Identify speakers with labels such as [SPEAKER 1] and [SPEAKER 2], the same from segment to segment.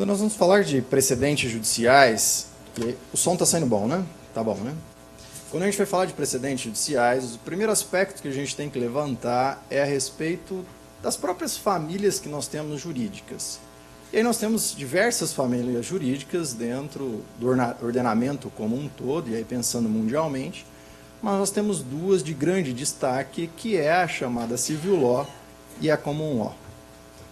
[SPEAKER 1] Quando nós vamos falar de precedentes judiciais, o som está saindo bom, né? Tá bom, né? Quando a gente vai falar de precedentes judiciais, o primeiro aspecto que a gente tem que levantar é a respeito das próprias famílias que nós temos jurídicas. E aí nós temos diversas famílias jurídicas dentro do ordenamento como um todo, e aí pensando mundialmente, mas nós temos duas de grande destaque, que é a chamada Civil Law e a Common Law,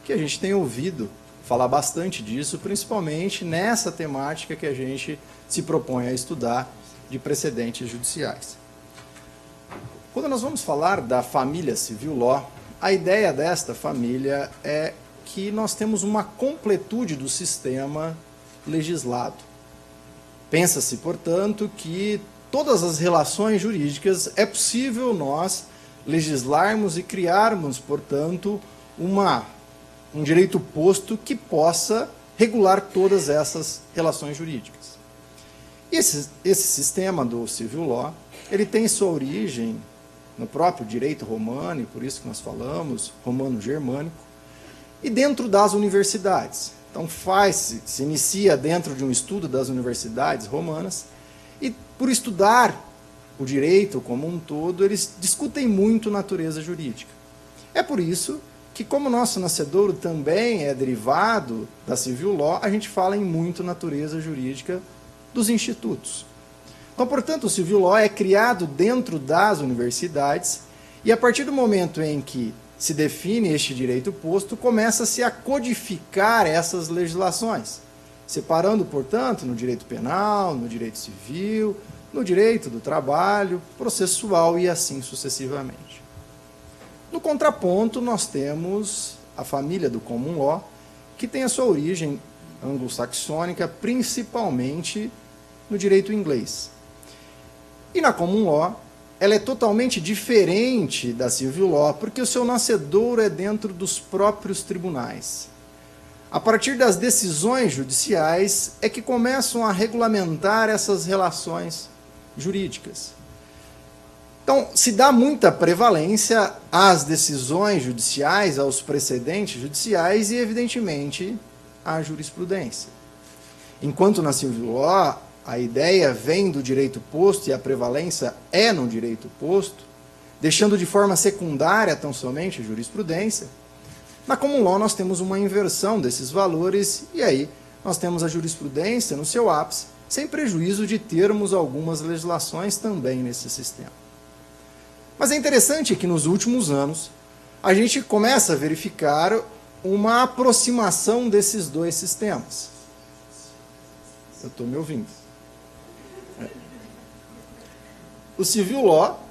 [SPEAKER 1] que a gente tem ouvido falar bastante disso, principalmente nessa temática que a gente se propõe a estudar de precedentes judiciais. Quando nós vamos falar da família Civil Law, a ideia desta família é que nós temos uma completude do sistema legislado. Pensa-se, portanto, que todas as relações jurídicas é possível nós legislarmos e criarmos, portanto, um direito posto que possa regular todas essas relações jurídicas. Esse sistema do Civil Law, ele tem sua origem no próprio direito romano, e por isso que nós falamos, romano-germânico, e dentro das universidades. Então se inicia dentro de um estudo das universidades romanas, e por estudar o direito como um todo, eles discutem muito natureza jurídica. É por isso que, como o nosso nascedouro também é derivado da Civil Law, a gente fala em muito natureza jurídica dos institutos. Então, portanto, o Civil Law é criado dentro das universidades e, a partir do momento em que se define este direito posto, começa-se a codificar essas legislações, separando, portanto, no direito penal, no direito civil, no direito do trabalho, processual e assim sucessivamente. No contraponto, nós temos a família do Common Law, que tem a sua origem anglo-saxônica, principalmente no direito inglês. E na Common Law, ela é totalmente diferente da Civil Law, porque o seu nascedouro é dentro dos próprios tribunais. A partir das decisões judiciais é que começam a regulamentar essas relações jurídicas. Então, se dá muita prevalência às decisões judiciais, aos precedentes judiciais e, evidentemente, à jurisprudência. Enquanto na Civil Law, a ideia vem do direito posto e a prevalência é no direito posto, deixando de forma secundária tão somente a jurisprudência, na Common Law nós temos uma inversão desses valores e aí nós temos a jurisprudência no seu ápice, sem prejuízo de termos algumas legislações também nesse sistema. Mas é interessante que nos últimos anos a gente começa a verificar uma aproximação desses dois sistemas. Eu estou me ouvindo. O Civil Law,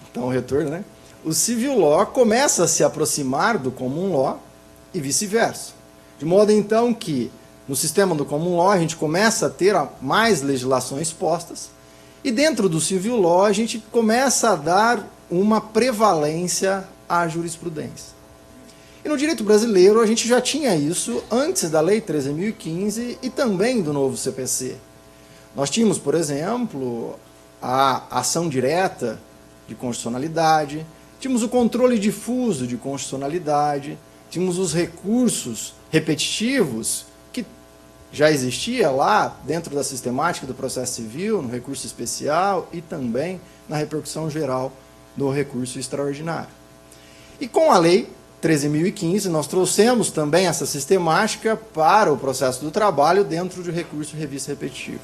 [SPEAKER 1] então o retorno, né? O Civil Law começa a se aproximar do Common Law e vice-versa. De modo então que no sistema do Common Law a gente começa a ter mais legislações postas, e dentro do Civil Law, a gente começa a dar uma prevalência à jurisprudência. E no direito brasileiro, a gente já tinha isso antes da Lei 13.015 e também do novo CPC. Nós tínhamos, por exemplo, a ação direta de constitucionalidade, tínhamos o controle difuso de constitucionalidade, tínhamos os recursos repetitivos, que já existia lá dentro da sistemática do processo civil, no recurso especial e também na repercussão geral do recurso extraordinário. E com a Lei 13.015, nós trouxemos também essa sistemática para o processo do trabalho dentro de recurso revista repetitivo.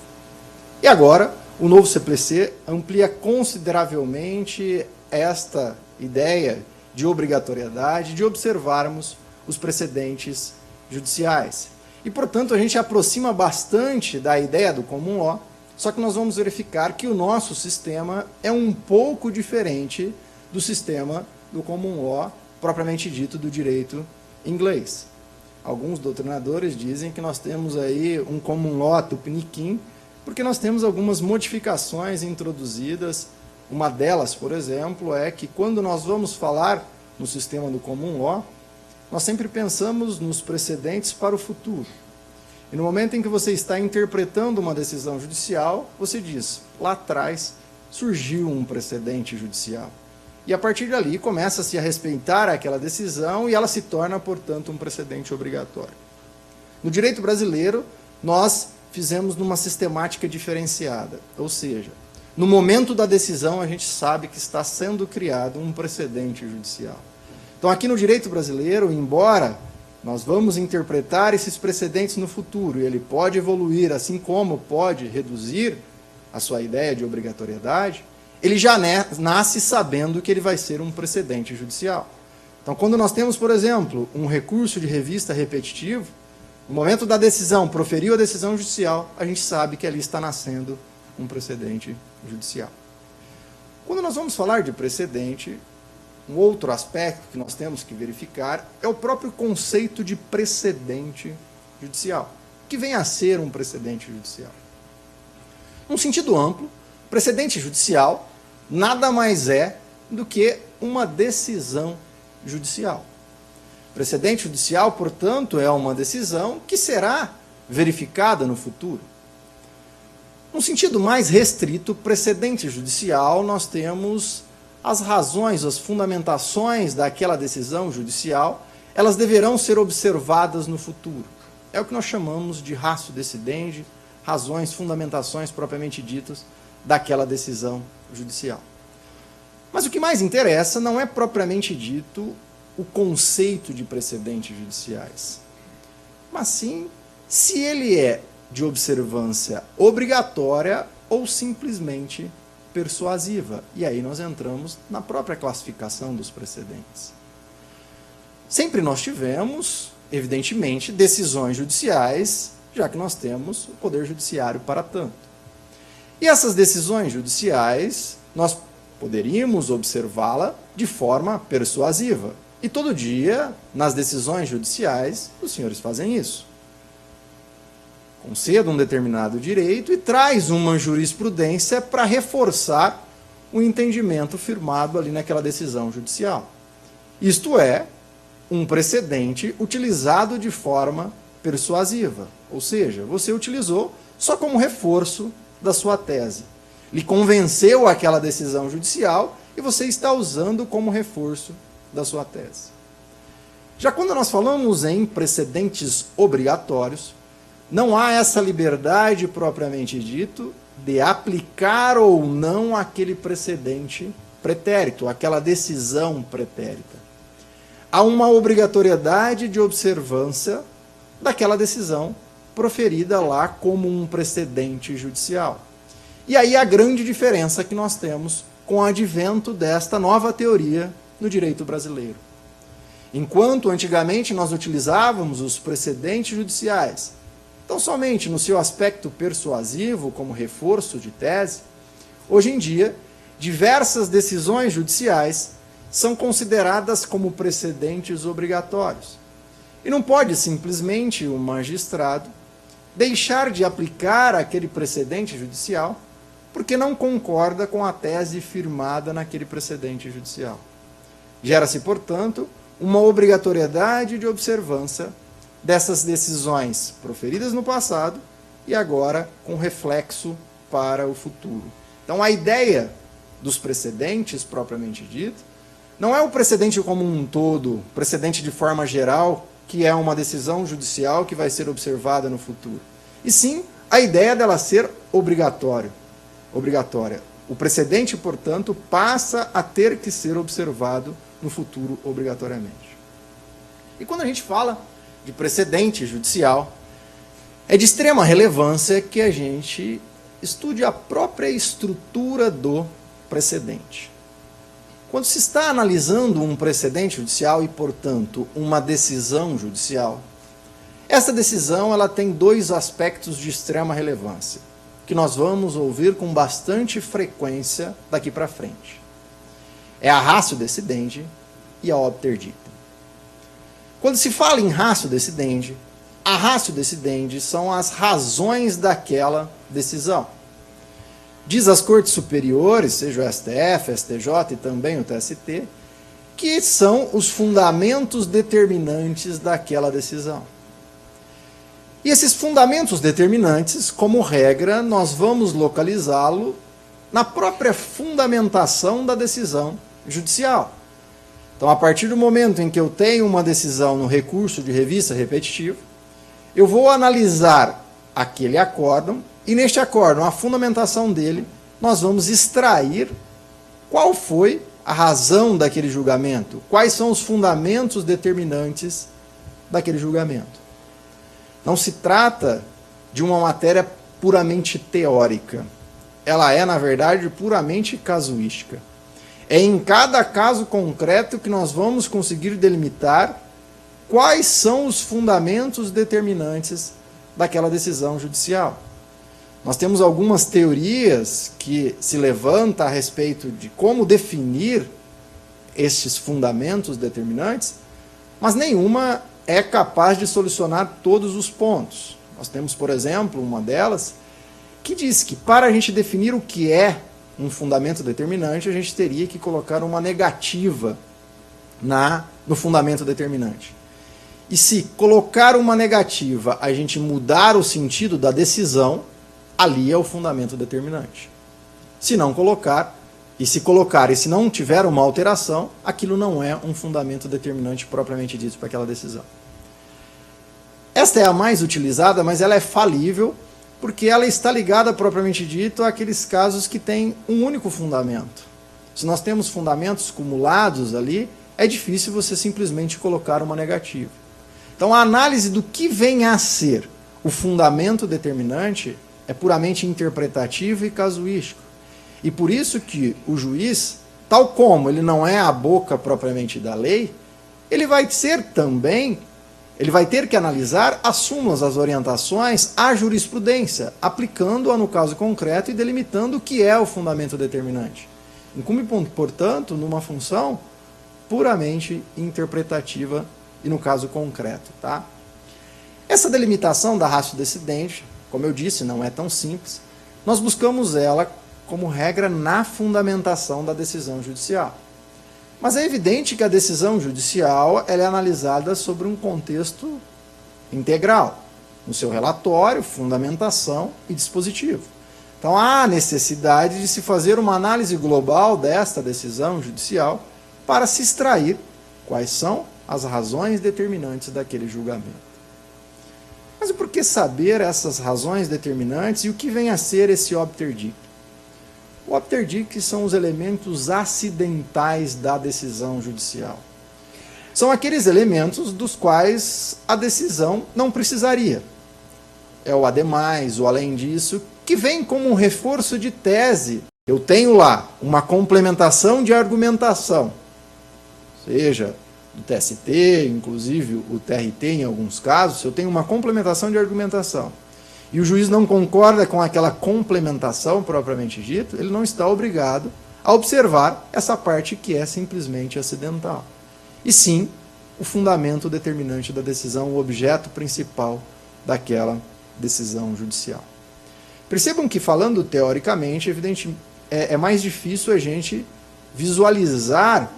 [SPEAKER 1] E agora, o novo CPC amplia consideravelmente esta ideia de obrigatoriedade de observarmos os precedentes judiciais. E, portanto, a gente aproxima bastante da ideia do Common Law, só que nós vamos verificar que o nosso sistema é um pouco diferente do sistema do Common Law, propriamente dito, do direito inglês. Alguns doutrinadores dizem que nós temos aí um Common Law tupiniquim, porque nós temos algumas modificações introduzidas. Uma delas, por exemplo, é que quando nós vamos falar no sistema do Common Law, nós sempre pensamos nos precedentes para o futuro. E no momento em que você está interpretando uma decisão judicial, você diz, lá atrás surgiu um precedente judicial. E a partir dali começa-se a respeitar aquela decisão e ela se torna, portanto, um precedente obrigatório. No direito brasileiro, nós fizemos numa sistemática diferenciada, ou seja, no momento da decisão a gente sabe que está sendo criado um precedente judicial. Então aqui no direito brasileiro, embora nós vamos interpretar esses precedentes no futuro, e ele pode evoluir, assim como pode reduzir a sua ideia de obrigatoriedade, ele já nasce sabendo que ele vai ser um precedente judicial. Então quando nós temos, por exemplo, um recurso de revista repetitivo, no momento da decisão, proferiu a decisão judicial, a gente sabe que ali está nascendo um precedente judicial. Quando nós vamos falar de precedente, um outro aspecto que nós temos que verificar é o próprio conceito de precedente judicial. O que vem a ser um precedente judicial? Num sentido amplo, precedente judicial nada mais é do que uma decisão judicial. Precedente judicial, portanto, é uma decisão que será verificada no futuro. Num sentido mais restrito, precedente judicial, nós temos as razões, as fundamentações daquela decisão judicial, elas deverão ser observadas no futuro. É o que nós chamamos de ratio decidendi, razões, fundamentações propriamente ditas daquela decisão judicial. Mas o que mais interessa não é propriamente dito o conceito de precedentes judiciais, mas sim se ele é de observância obrigatória ou simplesmente persuasiva. E aí nós entramos na própria classificação dos precedentes. Sempre nós tivemos, evidentemente, decisões judiciais, já que nós temos o Poder Judiciário para tanto. E essas decisões judiciais, nós poderíamos observá-la de forma persuasiva. E todo dia, nas decisões judiciais, os senhores fazem isso. Conceda um determinado direito e traz uma jurisprudência para reforçar o entendimento firmado ali naquela decisão judicial. Isto é, um precedente utilizado de forma persuasiva. Ou seja, você utilizou só como reforço da sua tese. Lhe convenceu aquela decisão judicial e você está usando como reforço da sua tese. Já quando nós falamos em precedentes obrigatórios, não há essa liberdade propriamente dito de aplicar ou não aquele precedente pretérito, aquela decisão pretérita. Há uma obrigatoriedade de observância daquela decisão proferida lá como um precedente judicial. E aí a grande diferença que nós temos com o advento desta nova teoria no direito brasileiro. Enquanto antigamente nós utilizávamos os precedentes judiciais, então somente no seu aspecto persuasivo, como reforço de tese, hoje em dia, diversas decisões judiciais são consideradas como precedentes obrigatórios. E não pode simplesmente o magistrado deixar de aplicar aquele precedente judicial porque não concorda com a tese firmada naquele precedente judicial. Gera-se, portanto, uma obrigatoriedade de observância dessas decisões proferidas no passado e agora com reflexo para o futuro. Então, a ideia dos precedentes, propriamente dito, não é o precedente como um todo, precedente de forma geral, que é uma decisão judicial que vai ser observada no futuro. E sim, a ideia dela ser obrigatória. O precedente, portanto, passa a ter que ser observado no futuro obrigatoriamente. E quando a gente fala de precedente judicial, é de extrema relevância que a gente estude a própria estrutura do precedente. Quando se está analisando um precedente judicial e, portanto, uma decisão judicial, essa decisão ela tem dois aspectos de extrema relevância, que nós vamos ouvir com bastante frequência daqui para frente. É a ratio decidendi e a obter dictum. Quando se fala em ratio decidendi, a ratio decidendi são as razões daquela decisão. Diz as cortes superiores, seja o STF, STJ e também o TST, que são os fundamentos determinantes daquela decisão. E esses fundamentos determinantes, como regra, nós vamos localizá-lo na própria fundamentação da decisão judicial. Então, a partir do momento em que eu tenho uma decisão no recurso de revista repetitivo, Eu vou analisar aquele acórdão e neste acórdão, a fundamentação dele, nós vamos extrair qual foi a razão daquele julgamento, quais são os fundamentos determinantes daquele julgamento. Não se trata de uma matéria puramente teórica. Ela é, na verdade, puramente casuística. É em cada caso concreto que nós vamos conseguir delimitar quais são os fundamentos determinantes daquela decisão judicial. Nós temos algumas teorias que se levantam a respeito de como definir estes fundamentos determinantes, mas nenhuma é capaz de solucionar todos os pontos. Nós temos, por exemplo, uma delas que diz que para a gente definir o que é um fundamento determinante, a gente teria que colocar uma negativa no fundamento determinante. E se colocar uma negativa, a gente mudar o sentido da decisão, ali é o fundamento determinante. Se não colocar, e se colocar e se não tiver uma alteração, aquilo não é um fundamento determinante propriamente dito para aquela decisão. Esta é a mais utilizada, mas ela é falível, porque ela está ligada, propriamente dito, àqueles casos que têm um único fundamento. Se nós temos fundamentos cumulados ali, é difícil você simplesmente colocar uma negativa. Então, a análise do que vem a ser o fundamento determinante é puramente interpretativo e casuístico. E por isso que o juiz, tal como ele não é a boca propriamente da lei, ele vai ter que analisar as súmulas, as orientações, a jurisprudência, aplicando-a no caso concreto e delimitando o que é o fundamento determinante. Incumbe, portanto, numa função puramente interpretativa e no caso concreto. Tá? Essa delimitação da ratio decidente, como eu disse, não é tão simples. Nós buscamos ela como regra na fundamentação da decisão judicial. Mas é evidente que a decisão judicial ela é analisada sobre um contexto integral, no seu relatório, fundamentação e dispositivo. Então há necessidade de se fazer uma análise global desta decisão judicial para se extrair quais são as razões determinantes daquele julgamento. Mas e por que saber essas razões determinantes e o que vem a ser esse obter dictum? O obter dictum são os elementos acidentais da decisão judicial. São aqueles elementos dos quais a decisão não precisaria. É o ademais, o além disso, que vem como um reforço de tese. Eu tenho lá uma complementação de argumentação, seja do TST, inclusive o TRT em alguns casos, eu tenho uma complementação de argumentação e o juiz não concorda com aquela complementação propriamente dito, ele não está obrigado a observar essa parte que é simplesmente acidental. E sim, o fundamento determinante da decisão, o objeto principal daquela decisão judicial. Percebam que, falando teoricamente, evidente, é mais difícil a gente visualizar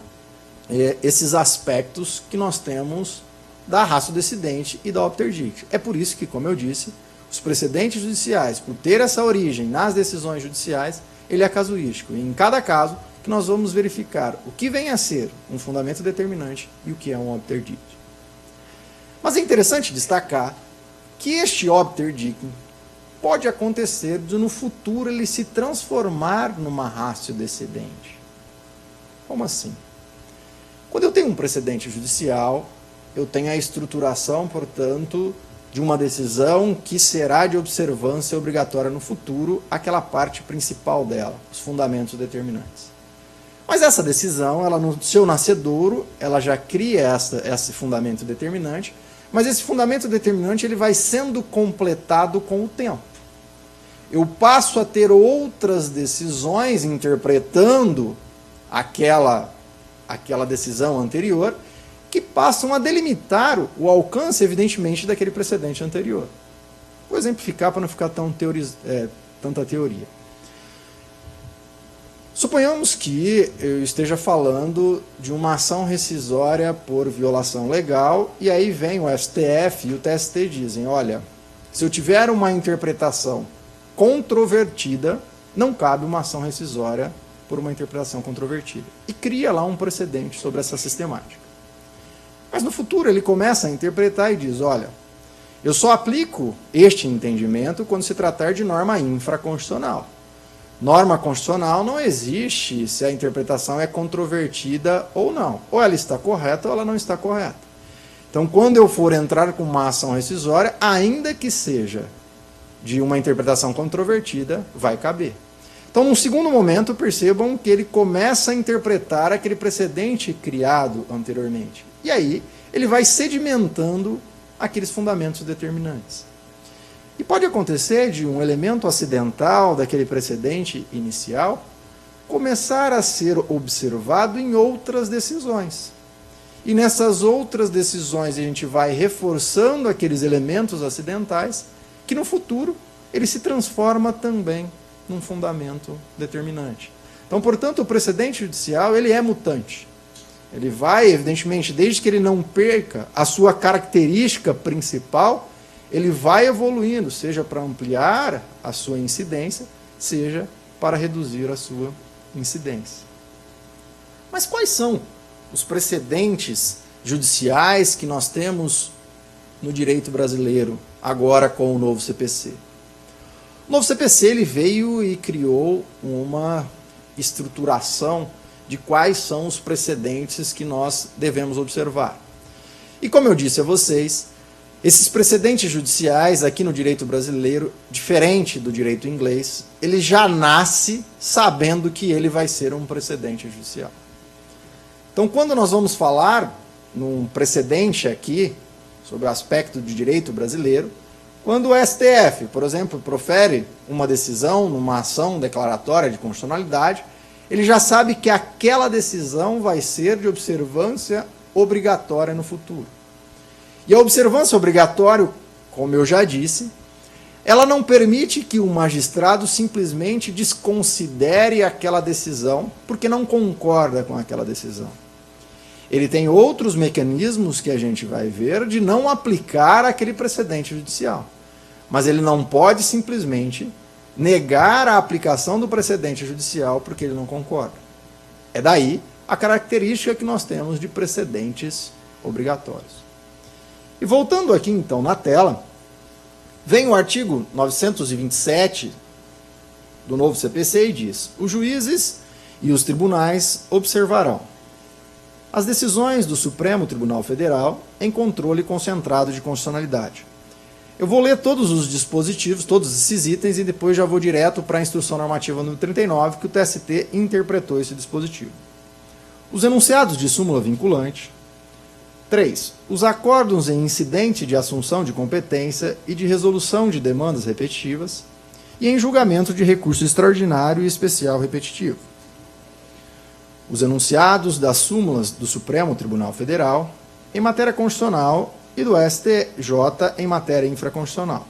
[SPEAKER 1] esses aspectos que nós temos da ratio decidente e da obter dictum. É por isso que, como eu disse, os precedentes judiciais, por ter essa origem nas decisões judiciais, ele é casuístico. E em cada caso, que nós vamos verificar o que vem a ser um fundamento determinante e o que é um obter dictum. Mas é interessante destacar que este obter dictum pode acontecer de no futuro ele se transformar numa ratio decidente. Como assim? Quando eu tenho um precedente judicial, eu tenho a estruturação, portanto, de uma decisão que será de observância obrigatória no futuro, aquela parte principal dela, os fundamentos determinantes. Mas essa decisão, ela no seu nascedouro, ela já cria esse fundamento determinante, mas esse fundamento determinante ele vai sendo completado com o tempo. Eu passo a ter outras decisões interpretando aquela decisão anterior, que passam a delimitar o alcance, evidentemente, daquele precedente anterior. Vou exemplificar para não ficar tanta teoria. Suponhamos que eu esteja falando de uma ação rescisória por violação legal, e aí vem o STF e o TST dizem, olha, se eu tiver uma interpretação controvertida, não cabe uma ação rescisória por uma interpretação controvertida. E cria lá um precedente sobre essa sistemática. Mas no futuro ele começa a interpretar e diz, olha, Eu só aplico este entendimento quando se tratar de norma infraconstitucional. Norma constitucional não existe se a interpretação é controvertida ou não. Ou ela está correta ou ela não está correta. Então, quando eu for entrar com uma ação rescisória, ainda que seja de uma interpretação controvertida, vai caber. Então, num segundo momento, percebam que ele começa a interpretar aquele precedente criado anteriormente. E aí, ele vai sedimentando aqueles fundamentos determinantes. E pode acontecer de um elemento acidental daquele precedente inicial começar a ser observado em outras decisões. E nessas outras decisões a gente vai reforçando aqueles elementos acidentais que no futuro ele se transforma também num fundamento determinante. Então, portanto, o precedente judicial ele é mutante. Ele vai, evidentemente, desde que ele não perca a sua característica principal, ele vai evoluindo, seja para ampliar a sua incidência, seja para reduzir a sua incidência. Mas quais são os precedentes judiciais que nós temos no direito brasileiro, agora com o novo CPC? O novo CPC ele veio e criou uma estruturação de quais são os precedentes que nós devemos observar. E como eu disse a vocês, esses precedentes judiciais aqui no direito brasileiro, diferente do direito inglês, ele já nasce sabendo que ele vai ser um precedente judicial. Então, quando nós vamos falar num precedente aqui, sobre o aspecto de direito brasileiro, quando o STF, por exemplo, profere uma decisão numa ação declaratória de constitucionalidade, ele já sabe que aquela decisão vai ser de observância obrigatória no futuro. E a observância obrigatória, como eu já disse, ela não permite que o magistrado simplesmente desconsidere aquela decisão porque não concorda com aquela decisão. Ele tem outros mecanismos que a gente vai ver de não aplicar aquele precedente judicial. Mas ele não pode simplesmente negar a aplicação do precedente judicial porque ele não concorda. É daí a característica que nós temos de precedentes obrigatórios. E voltando aqui então na tela, vem o artigo 927 do novo CPC e diz: os juízes e os tribunais observarão as decisões do Supremo Tribunal Federal em controle concentrado de constitucionalidade. Eu vou ler todos os dispositivos, todos esses itens, e depois já vou direto para a instrução normativa número 39, que o TST interpretou esse dispositivo. Os enunciados de súmula vinculante. 3. Os acórdãos em incidente de assunção de competência e de resolução de demandas repetitivas e em julgamento de recurso extraordinário e especial repetitivo. Os enunciados das súmulas do Supremo Tribunal Federal em matéria constitucional e do STJ em matéria infraconstitucional.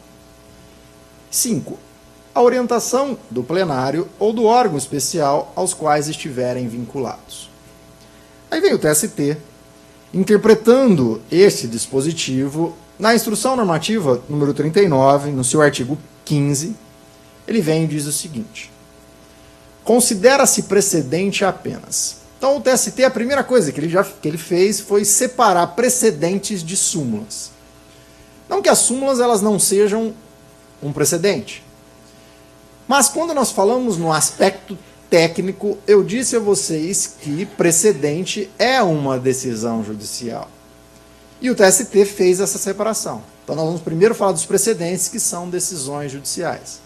[SPEAKER 1] 5. A orientação do plenário ou do órgão especial aos quais estiverem vinculados. Aí vem o TST, interpretando esse dispositivo na instrução normativa número 39, no seu artigo 15, ele vem e diz o seguinte: considera-se precedente apenas. Então, o TST, a primeira coisa que ele fez foi separar precedentes de súmulas. Não que as súmulas elas não sejam um precedente. Mas quando nós falamos no aspecto técnico, eu disse a vocês que precedente é uma decisão judicial. E o TST fez essa separação. Então nós vamos primeiro falar dos precedentes, que são decisões judiciais.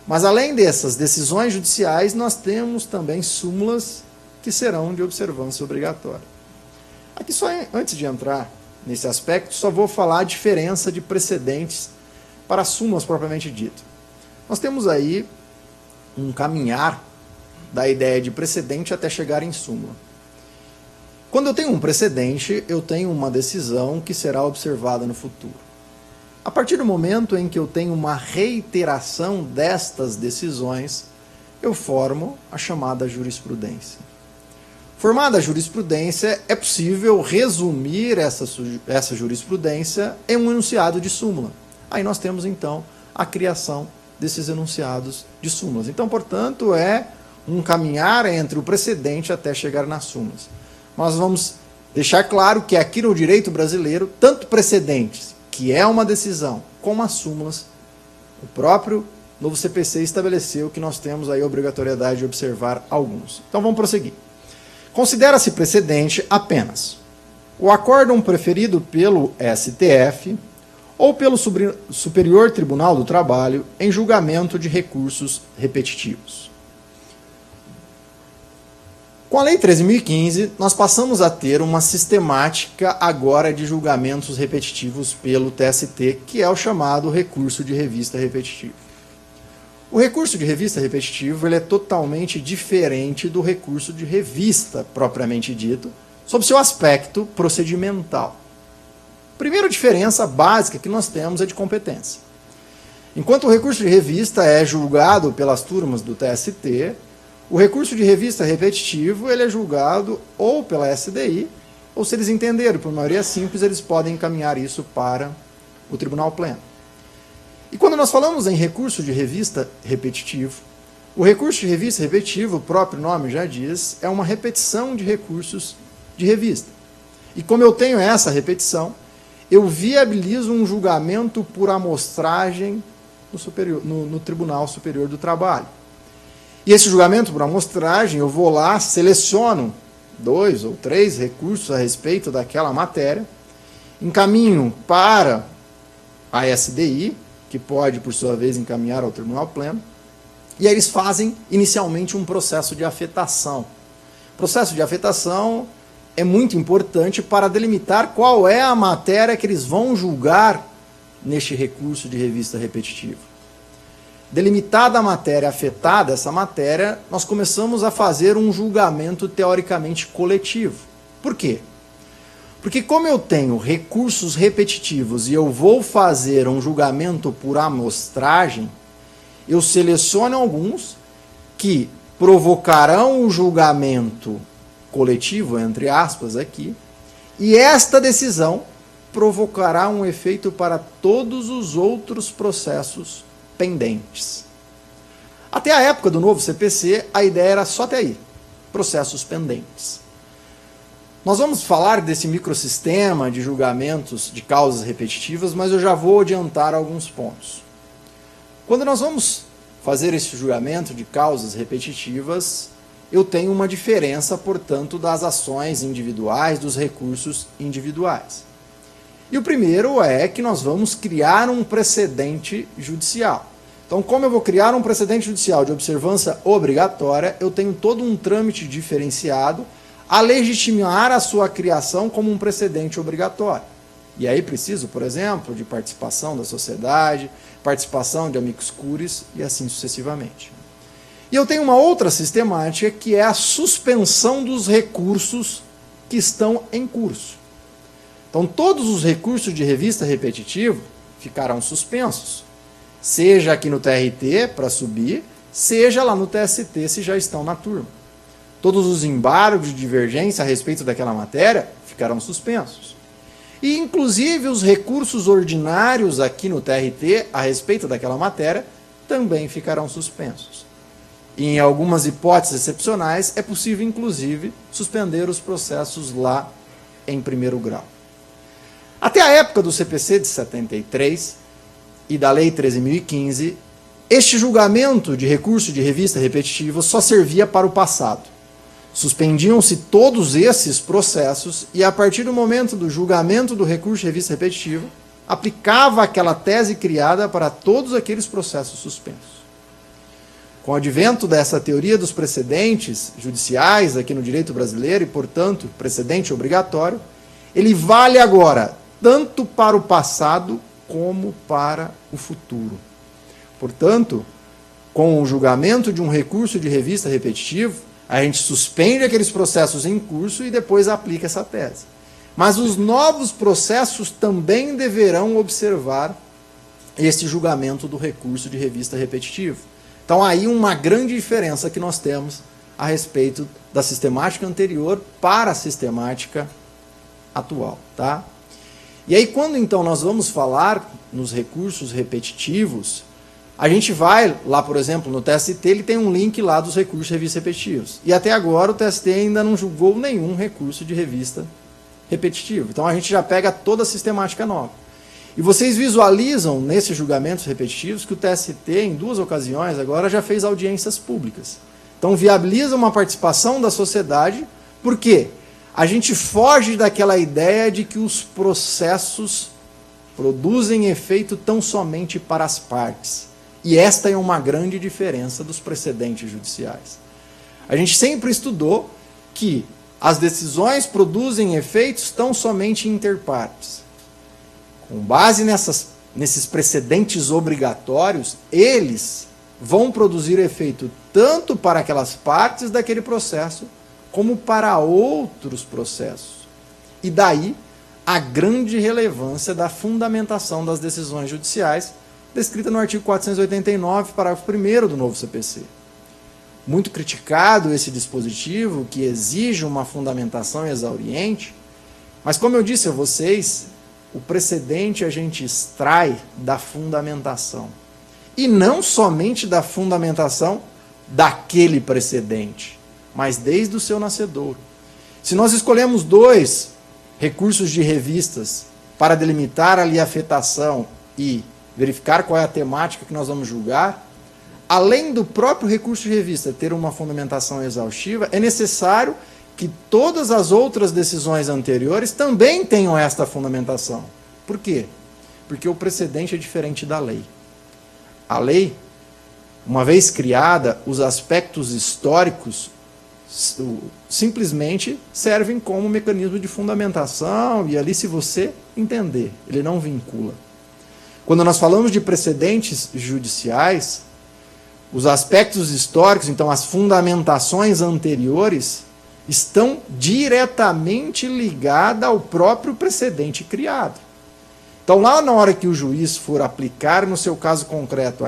[SPEAKER 1] Mas além dessas decisões judiciais, nós temos também súmulas que serão de observância obrigatória. Aqui só antes de entrar nesse aspecto, só vou falar a diferença de precedentes para súmulas propriamente dito. Nós temos aí um caminhar da ideia de precedente até chegar em súmula. Quando eu tenho um precedente, eu tenho uma decisão que será observada no futuro. A partir do momento em que eu tenho uma reiteração destas decisões, eu formo a chamada jurisprudência. Formada a jurisprudência, é possível resumir essa jurisprudência em um enunciado de súmula. Aí nós temos, então, a criação desses enunciados de súmulas. Então, portanto, é um caminhar entre o precedente até chegar nas súmulas. Nós vamos deixar claro que aqui no direito brasileiro, tanto precedentes que é uma decisão com as súmulas, o próprio novo CPC estabeleceu que nós temos aí a obrigatoriedade de observar alguns. Então vamos prosseguir. Considera-se precedente apenas o acórdão preferido pelo STF ou pelo Superior Tribunal do Trabalho em julgamento de recursos repetitivos. Com a Lei 13.015, nós passamos a ter uma sistemática agora de julgamentos repetitivos pelo TST, que é o chamado recurso de revista repetitivo. O recurso de revista repetitivo ele é totalmente diferente do recurso de revista propriamente dito, sob seu aspecto procedimental. A primeira diferença básica que nós temos é de competência. Enquanto o recurso de revista é julgado pelas turmas do TST, o recurso de revista repetitivo ele é julgado ou pela SDI, ou se eles entenderem por maioria simples, eles podem encaminhar isso para o Tribunal Pleno. E quando nós falamos em recurso de revista repetitivo, o recurso de revista repetitivo, o próprio nome já diz, é uma repetição de recursos de revista. E como eu tenho essa repetição, eu viabilizo um julgamento por amostragem no Tribunal Superior do Trabalho. E esse julgamento por amostragem, eu vou lá, seleciono 2 ou 3 recursos a respeito daquela matéria, encaminho para a SDI, que pode, por sua vez, encaminhar ao Tribunal Pleno, e aí eles fazem, inicialmente, um processo de afetação. O processo de afetação é muito importante para delimitar qual é a matéria que eles vão julgar neste recurso de revista repetitiva. Delimitada a matéria afetada, essa matéria, nós começamos a fazer um julgamento teoricamente coletivo. Por quê? Porque como eu tenho recursos repetitivos e eu vou fazer um julgamento por amostragem, eu seleciono alguns que provocarão um julgamento coletivo, entre aspas, aqui, e esta decisão provocará um efeito para todos os outros processos pendentes. Até a época do novo CPC, a ideia era só até aí, processos pendentes. Nós vamos falar desse microsistema de julgamentos de causas repetitivas, mas eu já vou adiantar alguns pontos. Quando nós vamos fazer esse julgamento de causas repetitivas, eu tenho uma diferença, portanto, das ações individuais, dos recursos individuais. E o primeiro é que nós vamos criar um precedente judicial. Então, como eu vou criar um precedente judicial de observância obrigatória, eu tenho todo um trâmite diferenciado a legitimar a sua criação como um precedente obrigatório. E aí preciso, por exemplo, de participação da sociedade, participação de amicus curiae e assim sucessivamente. E eu tenho uma outra sistemática que é a suspensão dos recursos que estão em curso. Então, todos os recursos de revista repetitivo ficarão suspensos, seja aqui no TRT para subir, seja lá no TST se já estão na turma. Todos os embargos de divergência a respeito daquela matéria ficarão suspensos. E, inclusive, os recursos ordinários aqui no TRT a respeito daquela matéria também ficarão suspensos. E, em algumas hipóteses excepcionais, é possível, inclusive, suspender os processos lá em primeiro grau. Até a época do CPC de 73 e da Lei 13.015, este julgamento de recurso de revista repetitiva só servia para o passado. Suspendiam-se todos esses processos e, a partir do momento do julgamento do recurso de revista repetitiva, aplicava aquela tese criada para todos aqueles processos suspensos. Com o advento dessa teoria dos precedentes judiciais aqui no direito brasileiro e, portanto, precedente obrigatório, ele vale agora tanto para o passado como para o futuro. Portanto, com o julgamento de um recurso de revista repetitivo, a gente suspende aqueles processos em curso e depois aplica essa tese. Mas os novos processos também deverão observar esse julgamento do recurso de revista repetitivo. Então, aí uma grande diferença que nós temos a respeito da sistemática anterior para a sistemática atual. Tá? E aí, quando então nós vamos falar nos recursos repetitivos, a gente vai lá, por exemplo, no TST, ele tem um link lá dos recursos de revista repetitivos. E até agora o TST ainda não julgou nenhum recurso de revista repetitivo. Então a gente já pega toda a sistemática nova. E vocês visualizam nesses julgamentos repetitivos que o TST, em 2 ocasiões, agora já fez audiências públicas. Então viabiliza uma participação da sociedade, por quê? A gente foge daquela ideia de que os processos produzem efeito tão somente para as partes. E esta é uma grande diferença dos precedentes judiciais. A gente sempre estudou que as decisões produzem efeitos tão somente interpartes. Com base nesses precedentes obrigatórios, eles vão produzir efeito tanto para aquelas partes daquele processo, como para outros processos. E daí a grande relevância da fundamentação das decisões judiciais, descrita no artigo 489, parágrafo 1º do novo CPC. Muito criticado esse dispositivo, que exige uma fundamentação exauriente, mas como eu disse a vocês, o precedente a gente extrai da fundamentação. E não somente da fundamentação daquele precedente, mas desde o seu nascedouro. Se nós escolhemos 2 recursos de revistas para delimitar ali a afetação e verificar qual é a temática que nós vamos julgar, além do próprio recurso de revista ter uma fundamentação exaustiva, é necessário que todas as outras decisões anteriores também tenham esta fundamentação. Por quê? Porque o precedente é diferente da lei. A lei, uma vez criada, os aspectos históricos simplesmente servem como mecanismo de fundamentação, e ali, se você entender, ele não vincula. Quando nós falamos de precedentes judiciais, os aspectos históricos, então as fundamentações anteriores, estão diretamente ligadas ao próprio precedente criado. Então, lá na hora que o juiz for aplicar, no seu caso concreto,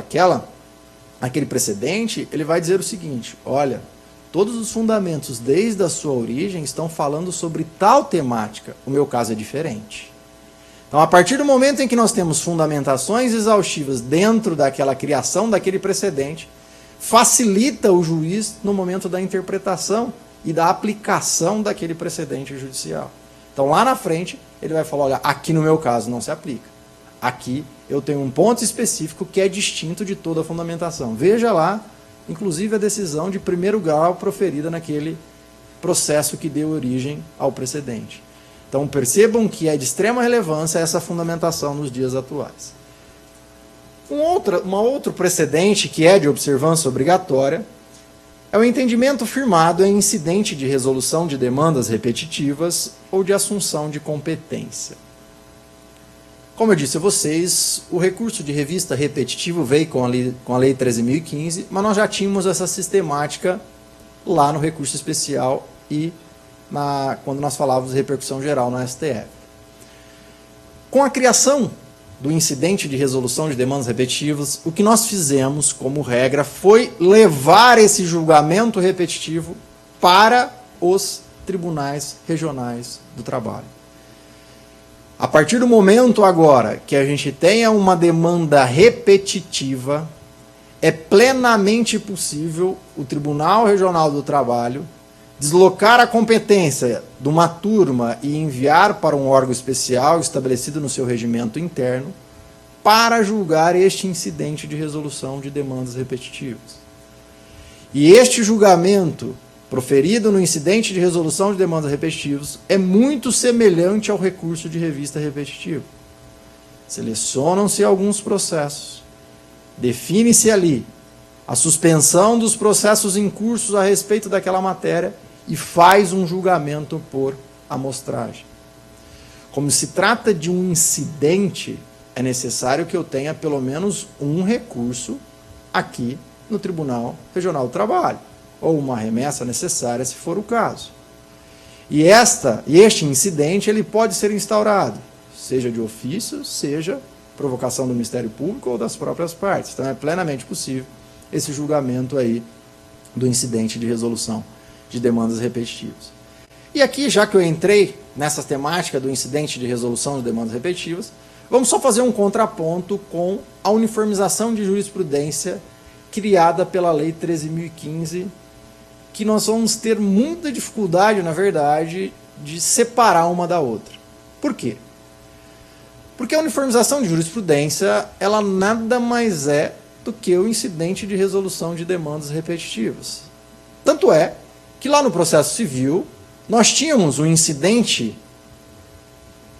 [SPEAKER 1] aquele precedente, ele vai dizer o seguinte: olha, todos os fundamentos desde a sua origem estão falando sobre tal temática, o meu caso é diferente. Então, a partir do momento em que nós temos fundamentações exaustivas dentro daquela criação daquele precedente, facilita o juiz no momento da interpretação e da aplicação daquele precedente judicial. Então, lá na frente, ele vai falar, olha, aqui no meu caso não se aplica. Aqui eu tenho um ponto específico que é distinto de toda a fundamentação. Veja lá, inclusive, a decisão de 1º grau proferida naquele processo que deu origem ao precedente. Então, percebam que é de extrema relevância essa fundamentação nos dias atuais. Um outro precedente que é de observância obrigatória é o entendimento firmado em incidente de resolução de demandas repetitivas ou de assunção de competência. Como eu disse a vocês, o recurso de revista repetitivo veio com a Lei 13.015, mas nós já tínhamos essa sistemática lá no recurso especial e quando nós falávamos de repercussão geral no STF. Com a criação do incidente de resolução de demandas repetitivas, o que nós fizemos como regra foi levar esse julgamento repetitivo para os tribunais regionais do trabalho. A partir do momento agora que a gente tenha uma demanda repetitiva, é plenamente possível o Tribunal Regional do Trabalho deslocar a competência de uma turma e enviar para um órgão especial estabelecido no seu regimento interno para julgar este incidente de resolução de demandas repetitivas. E este julgamento proferido no incidente de resolução de demandas repetitivas é muito semelhante ao recurso de revista repetitivo. Selecionam-se alguns processos, define-se ali a suspensão dos processos em curso a respeito daquela matéria e faz um julgamento por amostragem. Como se trata de um incidente, é necessário que eu tenha pelo menos um recurso aqui no Tribunal Regional do Trabalho, ou uma remessa necessária, se for o caso. E este incidente ele pode ser instaurado, seja de ofício, seja provocação do Ministério Público ou das próprias partes. Então é plenamente possível esse julgamento aí do incidente de resolução de demandas repetitivas. E aqui, já que eu entrei nessa temática do incidente de resolução de demandas repetitivas, vamos só fazer um contraponto com a uniformização de jurisprudência criada pela Lei 13.015, que nós vamos ter muita dificuldade, na verdade, de separar uma da outra. Por quê? Porque a uniformização de jurisprudência, ela nada mais é do que o incidente de resolução de demandas repetitivas. Tanto é que lá no processo civil, nós tínhamos um incidente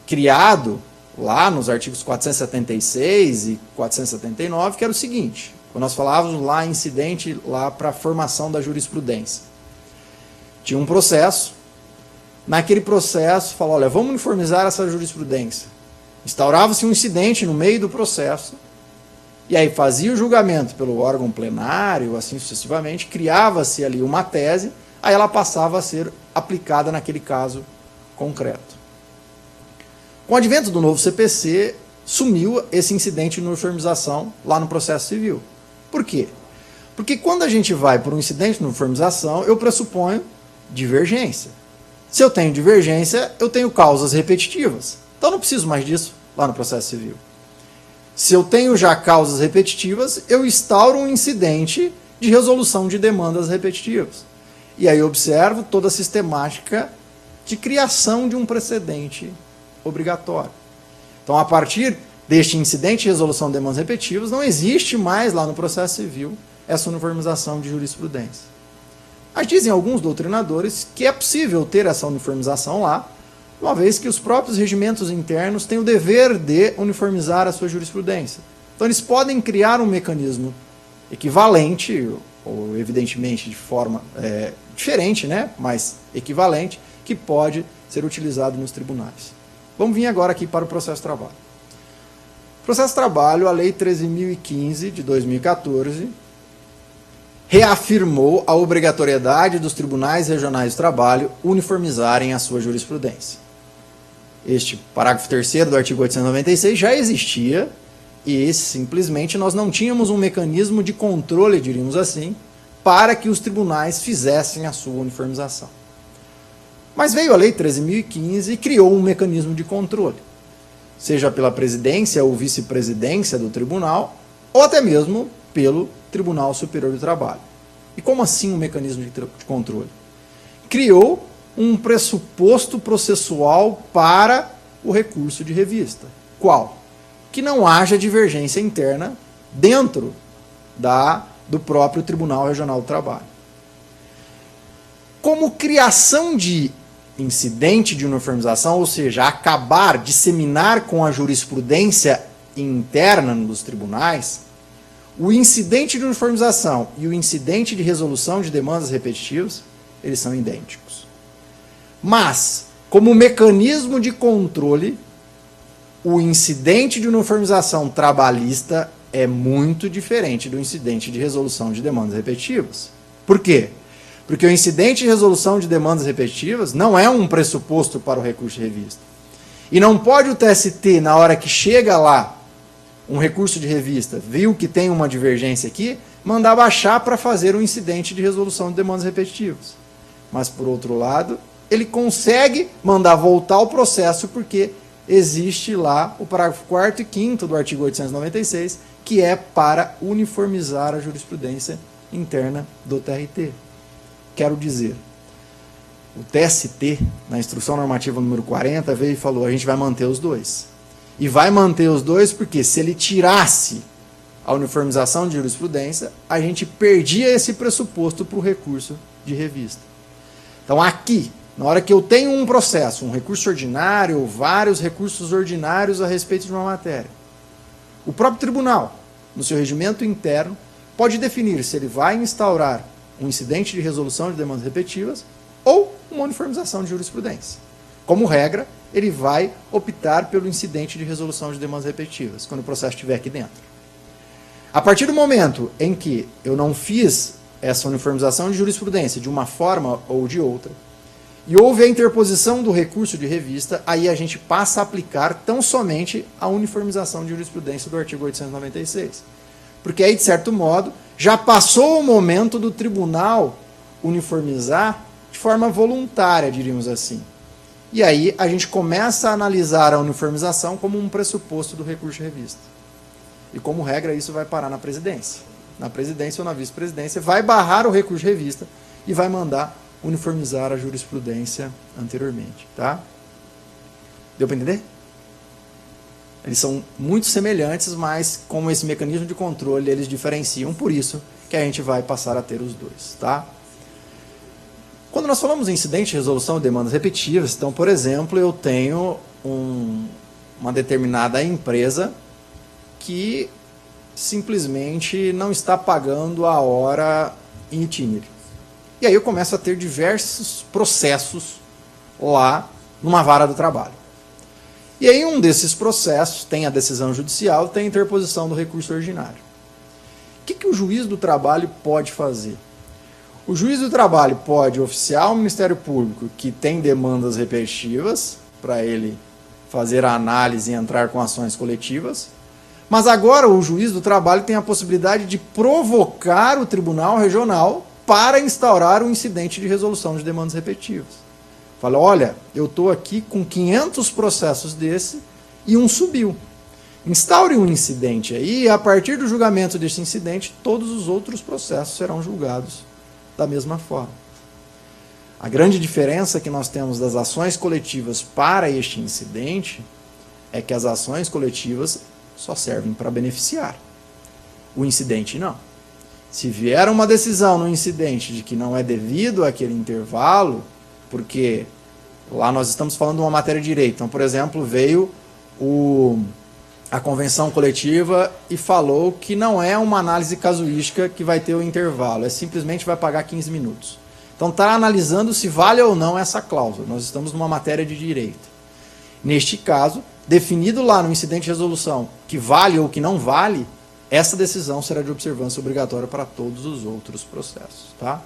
[SPEAKER 1] criado lá nos artigos 476 e 479, que era o seguinte, quando nós falávamos lá incidente lá para a formação da jurisprudência. Tinha um processo, naquele processo falou, olha, vamos uniformizar essa jurisprudência. Instaurava-se um incidente no meio do processo, e aí fazia o julgamento pelo órgão plenário, assim sucessivamente, criava-se ali uma tese, aí ela passava a ser aplicada naquele caso concreto. Com o advento do novo CPC, sumiu esse incidente de uniformização lá no processo civil. Por quê? Porque quando a gente vai por um incidente de uniformização, eu pressuponho divergência. Se eu tenho divergência, eu tenho causas repetitivas. Então não preciso mais disso lá no processo civil. Se eu tenho já causas repetitivas, eu instauro um incidente de resolução de demandas repetitivas. E aí eu observo toda a sistemática de criação de um precedente obrigatório. Então, a partir deste incidente de resolução de demandas repetitivas, não existe mais lá no processo civil essa uniformização de jurisprudência. Mas dizem alguns doutrinadores que é possível ter essa uniformização lá, uma vez que os próprios regimentos internos têm o dever de uniformizar a sua jurisprudência. Então, eles podem criar um mecanismo equivalente, ou evidentemente de forma diferente, né? Mas equivalente, que pode ser utilizado nos tribunais. Vamos vir agora aqui para o processo de trabalho. Processo de trabalho, a Lei 13.015 de 2014, reafirmou a obrigatoriedade dos tribunais regionais de trabalho uniformizarem a sua jurisprudência. Este parágrafo 3º do artigo 896 já existia e simplesmente nós não tínhamos um mecanismo de controle, diríamos assim, para que os tribunais fizessem a sua uniformização. Mas veio a Lei 13.015 e criou um mecanismo de controle, seja pela presidência ou vice-presidência do tribunal, ou até mesmo pelo Tribunal Superior do Trabalho. E como assim um mecanismo de controle? Criou um pressuposto processual para o recurso de revista. Qual? Que não haja divergência interna dentro do próprio Tribunal Regional do Trabalho. Como criação de incidente de uniformização, ou seja, acabar, disseminar com a jurisprudência interna dos tribunais, o incidente de uniformização e o incidente de resolução de demandas repetitivas, eles são idênticos. Mas, como mecanismo de controle, o incidente de uniformização trabalhista é muito diferente do incidente de resolução de demandas repetitivas. Por quê? Porque o incidente de resolução de demandas repetitivas não é um pressuposto para o recurso de revista. E não pode o TST, na hora que chega lá, um recurso de revista, viu que tem uma divergência aqui, mandar baixar para fazer um incidente de resolução de demandas repetitivas. Mas, por outro lado, ele consegue mandar voltar o processo porque existe lá o parágrafo 4º e 5º do artigo 896, que é para uniformizar a jurisprudência interna do TRT. Quero dizer, o TST, na Instrução Normativa número 40, veio e falou, a gente vai manter os dois. E vai manter os dois porque se ele tirasse a uniformização de jurisprudência, a gente perdia esse pressuposto para o recurso de revista. Então aqui, na hora que eu tenho um processo, um recurso ordinário ou vários recursos ordinários a respeito de uma matéria, o próprio tribunal, no seu regimento interno, pode definir se ele vai instaurar um incidente de resolução de demandas repetitivas ou uma uniformização de jurisprudência. Como regra, ele vai optar pelo incidente de resolução de demandas repetitivas, quando o processo estiver aqui dentro. A partir do momento em que eu não fiz essa uniformização de jurisprudência de uma forma ou de outra, e houve a interposição do recurso de revista, aí a gente passa a aplicar tão somente a uniformização de jurisprudência do artigo 896. Porque aí, de certo modo, já passou o momento do tribunal uniformizar de forma voluntária, diríamos assim. E aí a gente começa a analisar a uniformização como um pressuposto do recurso de revista. E como regra, isso vai parar na presidência. Na presidência ou na vice-presidência, vai barrar o recurso de revista e vai mandar uniformizar a jurisprudência anteriormente. Tá? Deu para entender? Eles são muito semelhantes, mas com esse mecanismo de controle eles diferenciam, por isso que a gente vai passar a ter os dois, tá? Quando nós falamos em incidente de resolução de demandas repetitivas, então, por exemplo, eu tenho uma determinada empresa que simplesmente não está pagando a hora em itinere. E aí eu começo a ter diversos processos lá numa vara do trabalho. E aí um desses processos tem a decisão judicial, tem a interposição do recurso ordinário. O que o juiz do trabalho pode fazer? O juiz do trabalho pode oficiar ao Ministério Público que tem demandas repetitivas, para ele fazer a análise e entrar com ações coletivas, mas agora o juiz do trabalho tem a possibilidade de provocar o Tribunal Regional para instaurar um incidente de resolução de demandas repetitivas. Fala, olha, eu estou aqui com 500 processos desse e um subiu. Instaure um incidente aí e a partir do julgamento desse incidente, todos os outros processos serão julgados da mesma forma. A grande diferença que nós temos das ações coletivas para este incidente é que as ações coletivas só servem para beneficiar. O incidente não. Se vier uma decisão no incidente de que não é devido àquele intervalo, porque lá nós estamos falando de uma matéria de direito. Então, por exemplo, veio a convenção coletiva e falou que não é uma análise casuística que vai ter o intervalo, é simplesmente vai pagar 15 minutos. Então está analisando se vale ou não essa cláusula. Nós estamos numa matéria de direito. Neste caso, definido lá no incidente de resolução que vale ou que não vale, essa decisão será de observância obrigatória para todos os outros processos. Tá?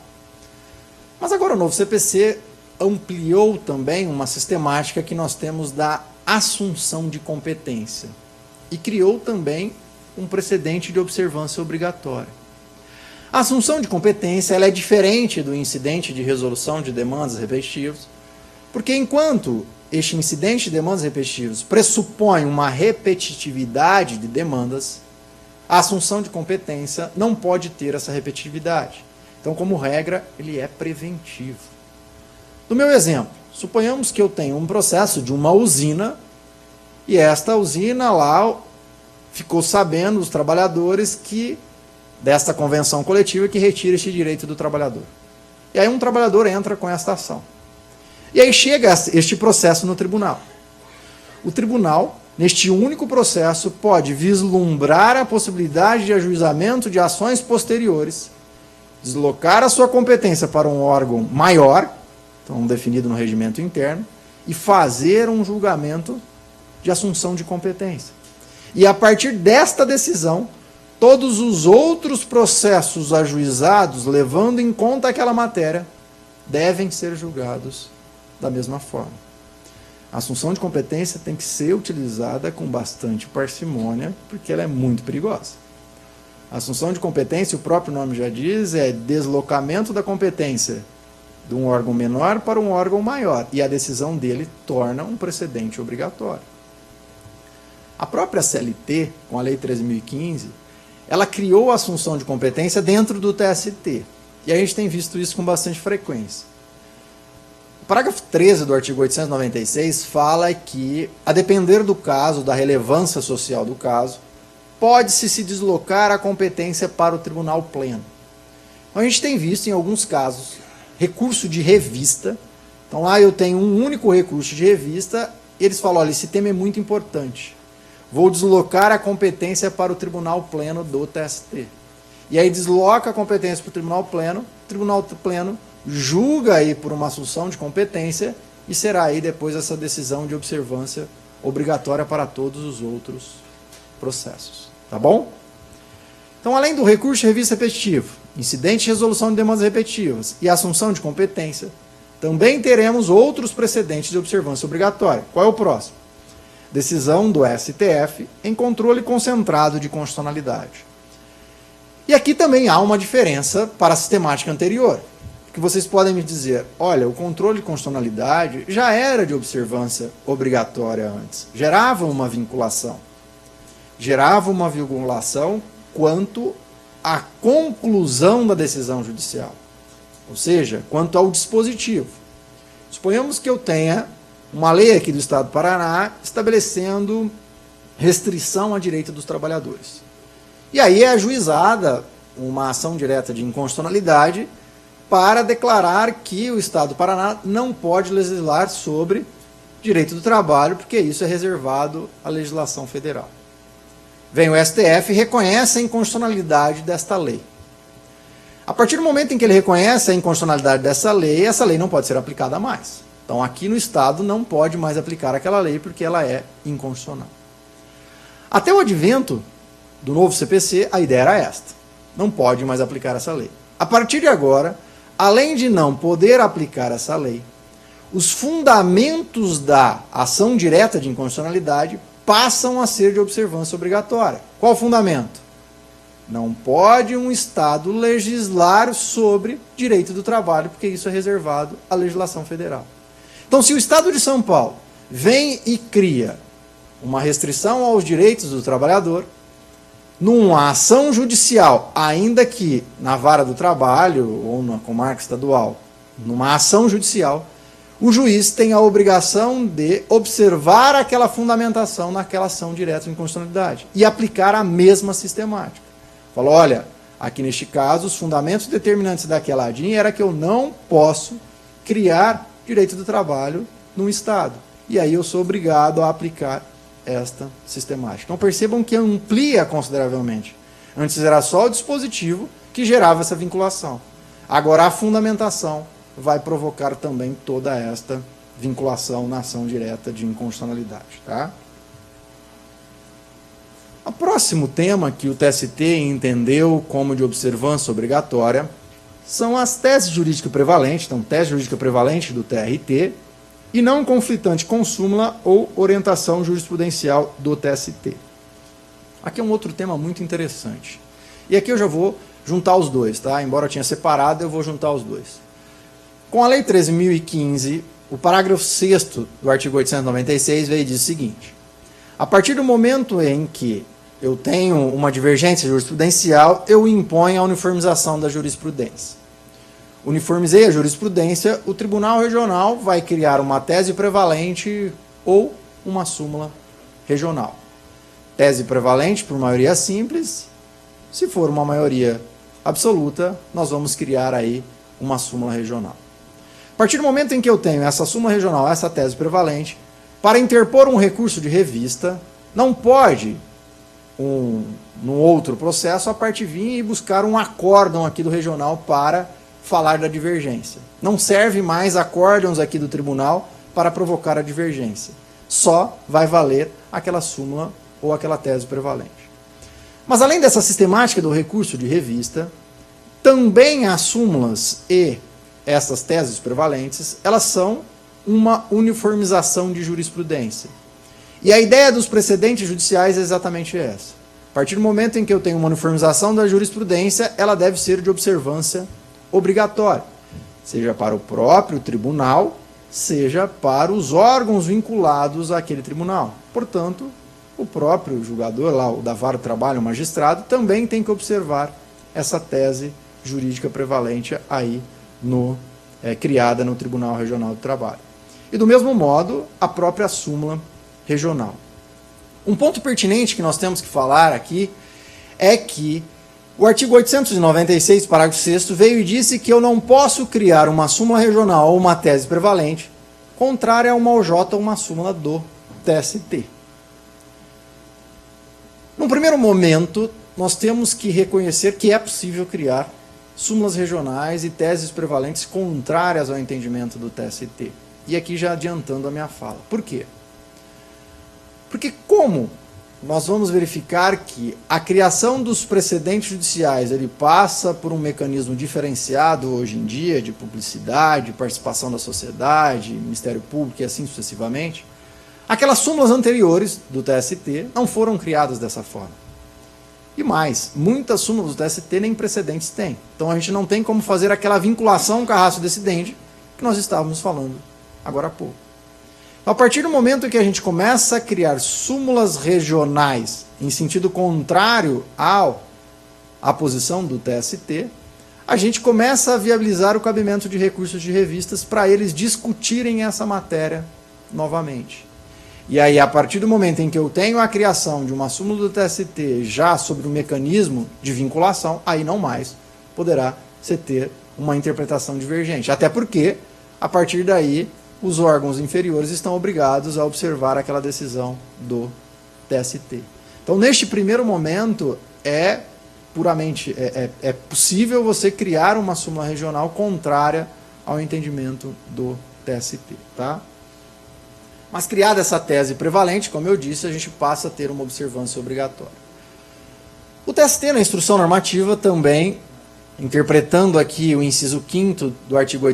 [SPEAKER 1] Mas agora o novo CPC ampliou também uma sistemática que nós temos da assunção de competência e criou também um precedente de observância obrigatória. A assunção de competência ela é diferente do incidente de resolução de demandas repetitivas, porque enquanto este incidente de demandas repetitivas pressupõe uma repetitividade de demandas, a assunção de competência não pode ter essa repetitividade. Então, como regra, ele é preventivo. No meu exemplo, suponhamos que eu tenho um processo de uma usina e esta usina lá ficou sabendo, os trabalhadores, que desta convenção coletiva que retira este direito do trabalhador. E aí um trabalhador entra com esta ação. E aí chega este processo no tribunal. O tribunal, neste único processo, pode vislumbrar a possibilidade de ajuizamento de ações posteriores, deslocar a sua competência para um órgão maior, então definido no regimento interno, e fazer um julgamento de assunção de competência. E a partir desta decisão, todos os outros processos ajuizados, levando em conta aquela matéria, devem ser julgados da mesma forma. A assunção de competência tem que ser utilizada com bastante parcimônia, porque ela é muito perigosa. A assunção de competência, o próprio nome já diz, é deslocamento da competência de um órgão menor para um órgão maior, e a decisão dele torna um precedente obrigatório. A própria CLT, com a Lei 13.015, ela criou a assunção de competência dentro do TST, e a gente tem visto isso com bastante frequência. O parágrafo 13 do artigo 896 fala que, a depender do caso, da relevância social do caso, pode-se se deslocar a competência para o tribunal pleno. Então, a gente tem visto, em alguns casos, recurso de revista. Então, lá eu tenho um único recurso de revista, e eles falam, olha, esse tema é muito importante. Vou deslocar a competência para o tribunal pleno do TST. E aí desloca a competência para o tribunal pleno julga aí por uma assunção de competência e será aí depois essa decisão de observância obrigatória para todos os outros processos. Tá bom? Então, além do recurso de revista repetitivo, incidente de resolução de demandas repetitivas e assunção de competência, também teremos outros precedentes de observância obrigatória. Qual é o próximo? Decisão do STF em controle concentrado de constitucionalidade. E aqui também há uma diferença para a sistemática anterior. Que vocês podem me dizer, olha, o controle de constitucionalidade já era de observância obrigatória antes, gerava uma vinculação. Gerava uma vinculação quanto à conclusão da decisão judicial, ou seja, quanto ao dispositivo. Suponhamos que eu tenha uma lei aqui do Estado do Paraná estabelecendo restrição a direito dos trabalhadores. E aí é ajuizada uma ação direta de inconstitucionalidade para declarar que o Estado do Paraná não pode legislar sobre direito do trabalho, porque isso é reservado à legislação federal. Vem o STF e reconhece a inconstitucionalidade desta lei. A partir do momento em que ele reconhece a inconstitucionalidade dessa lei, essa lei não pode ser aplicada mais. Então aqui no Estado não pode mais aplicar aquela lei porque ela é inconstitucional. Até o advento do novo CPC, a ideia era esta. Não pode mais aplicar essa lei. A partir de agora, além de não poder aplicar essa lei, os fundamentos da ação direta de inconstitucionalidade passam a ser de observância obrigatória. Qual o fundamento? Não pode um Estado legislar sobre direito do trabalho, porque isso é reservado à legislação federal. Então, se o Estado de São Paulo vem e cria uma restrição aos direitos do trabalhador, numa ação judicial, ainda que na vara do trabalho ou na comarca estadual, numa ação judicial, o juiz tem a obrigação de observar aquela fundamentação naquela ação direta de inconstitucionalidade e aplicar a mesma sistemática. Falou, olha, aqui neste caso, os fundamentos determinantes daquela ADIM era que eu não posso criar direito do trabalho num Estado. E aí eu sou obrigado a aplicar esta sistemática. Então percebam que amplia consideravelmente. Antes era só o dispositivo que gerava essa vinculação. Agora a fundamentação vai provocar também toda esta vinculação na ação direta de inconstitucionalidade. Tá? O próximo tema que o TST entendeu como de observância obrigatória são as teses jurídicas prevalentes, então tese jurídica prevalente do TRT, e não conflitante com súmula ou orientação jurisprudencial do TST. Aqui é um outro tema muito interessante. E aqui eu já vou juntar os dois, tá? Embora eu tinha separado, eu vou juntar os dois. Com a Lei 13.015, o parágrafo 6º do artigo 896 veio e diz o seguinte: a partir do momento em que eu tenho uma divergência jurisprudencial, eu imponho a uniformização da jurisprudência. Uniformizei a jurisprudência, o Tribunal Regional vai criar uma tese prevalente ou uma súmula regional. Tese prevalente por maioria simples, se for uma maioria absoluta, nós vamos criar aí uma súmula regional. A partir do momento em que eu tenho essa súmula regional, essa tese prevalente, para interpor um recurso de revista, não pode num outro processo a parte vir e buscar um acórdão aqui do regional para falar da divergência. Não serve mais acórdãos aqui do tribunal para provocar a divergência. Só vai valer aquela súmula ou aquela tese prevalente. Mas além dessa sistemática do recurso de revista, também as súmulas e essas teses prevalentes, elas são uma uniformização de jurisprudência. E a ideia dos precedentes judiciais é exatamente essa. A partir do momento em que eu tenho uma uniformização da jurisprudência, ela deve ser de observância obrigatória, seja para o próprio tribunal, seja para os órgãos vinculados àquele tribunal. Portanto, o próprio julgador, lá, o da vara do trabalho, o magistrado, também tem que observar essa tese jurídica prevalente aí criada no Tribunal Regional do Trabalho. E do mesmo modo, a própria súmula regional. Um ponto pertinente que nós temos que falar aqui é que o artigo 896, parágrafo 6º, veio e disse que eu não posso criar uma súmula regional ou uma tese prevalente contrária a uma OJ ou uma súmula do TST. Num primeiro momento, nós temos que reconhecer que é possível criar súmulas regionais e teses prevalentes contrárias ao entendimento do TST. E aqui já adiantando a minha fala. Por quê? Porque como nós vamos verificar que a criação dos precedentes judiciais ele passa por um mecanismo diferenciado hoje em dia de publicidade, participação da sociedade, Ministério Público e assim sucessivamente, aquelas súmulas anteriores do TST não foram criadas dessa forma. E mais, muitas súmulas do TST nem precedentes têm. Então a gente não tem como fazer aquela vinculação carraço-decidente que nós estávamos falando agora há pouco. A partir do momento que a gente começa a criar súmulas regionais em sentido contrário à posição do TST, a gente começa a viabilizar o cabimento de recursos de revistas para eles discutirem essa matéria novamente. E aí, a partir do momento em que eu tenho a criação de uma súmula do TST já sobre o mecanismo de vinculação, aí não mais poderá se ter uma interpretação divergente. Até porque, a partir daí, os órgãos inferiores estão obrigados a observar aquela decisão do TST. Então, neste primeiro momento, é possível você criar uma súmula regional contrária ao entendimento do TST, tá? Mas criada essa tese prevalente, como eu disse, a gente passa a ter uma observância obrigatória. O TST, na instrução normativa, também, interpretando aqui o inciso 5º do artigo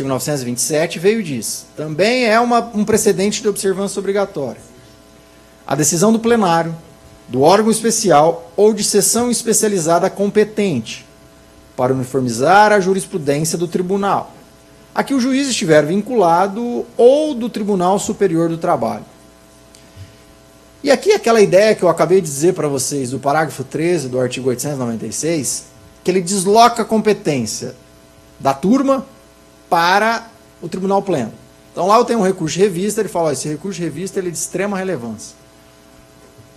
[SPEAKER 1] 927, veio e diz: também é um precedente de observância obrigatória a decisão do plenário, do órgão especial ou de seção especializada competente para uniformizar a jurisprudência do tribunal a que o juiz estiver vinculado ou do Tribunal Superior do Trabalho. E aqui aquela ideia que eu acabei de dizer para vocês do parágrafo 13 do artigo 896, que ele desloca a competência da turma para o Tribunal Pleno. Então lá eu tenho um recurso de revista, ele fala, esse recurso de revista ele é de extrema relevância.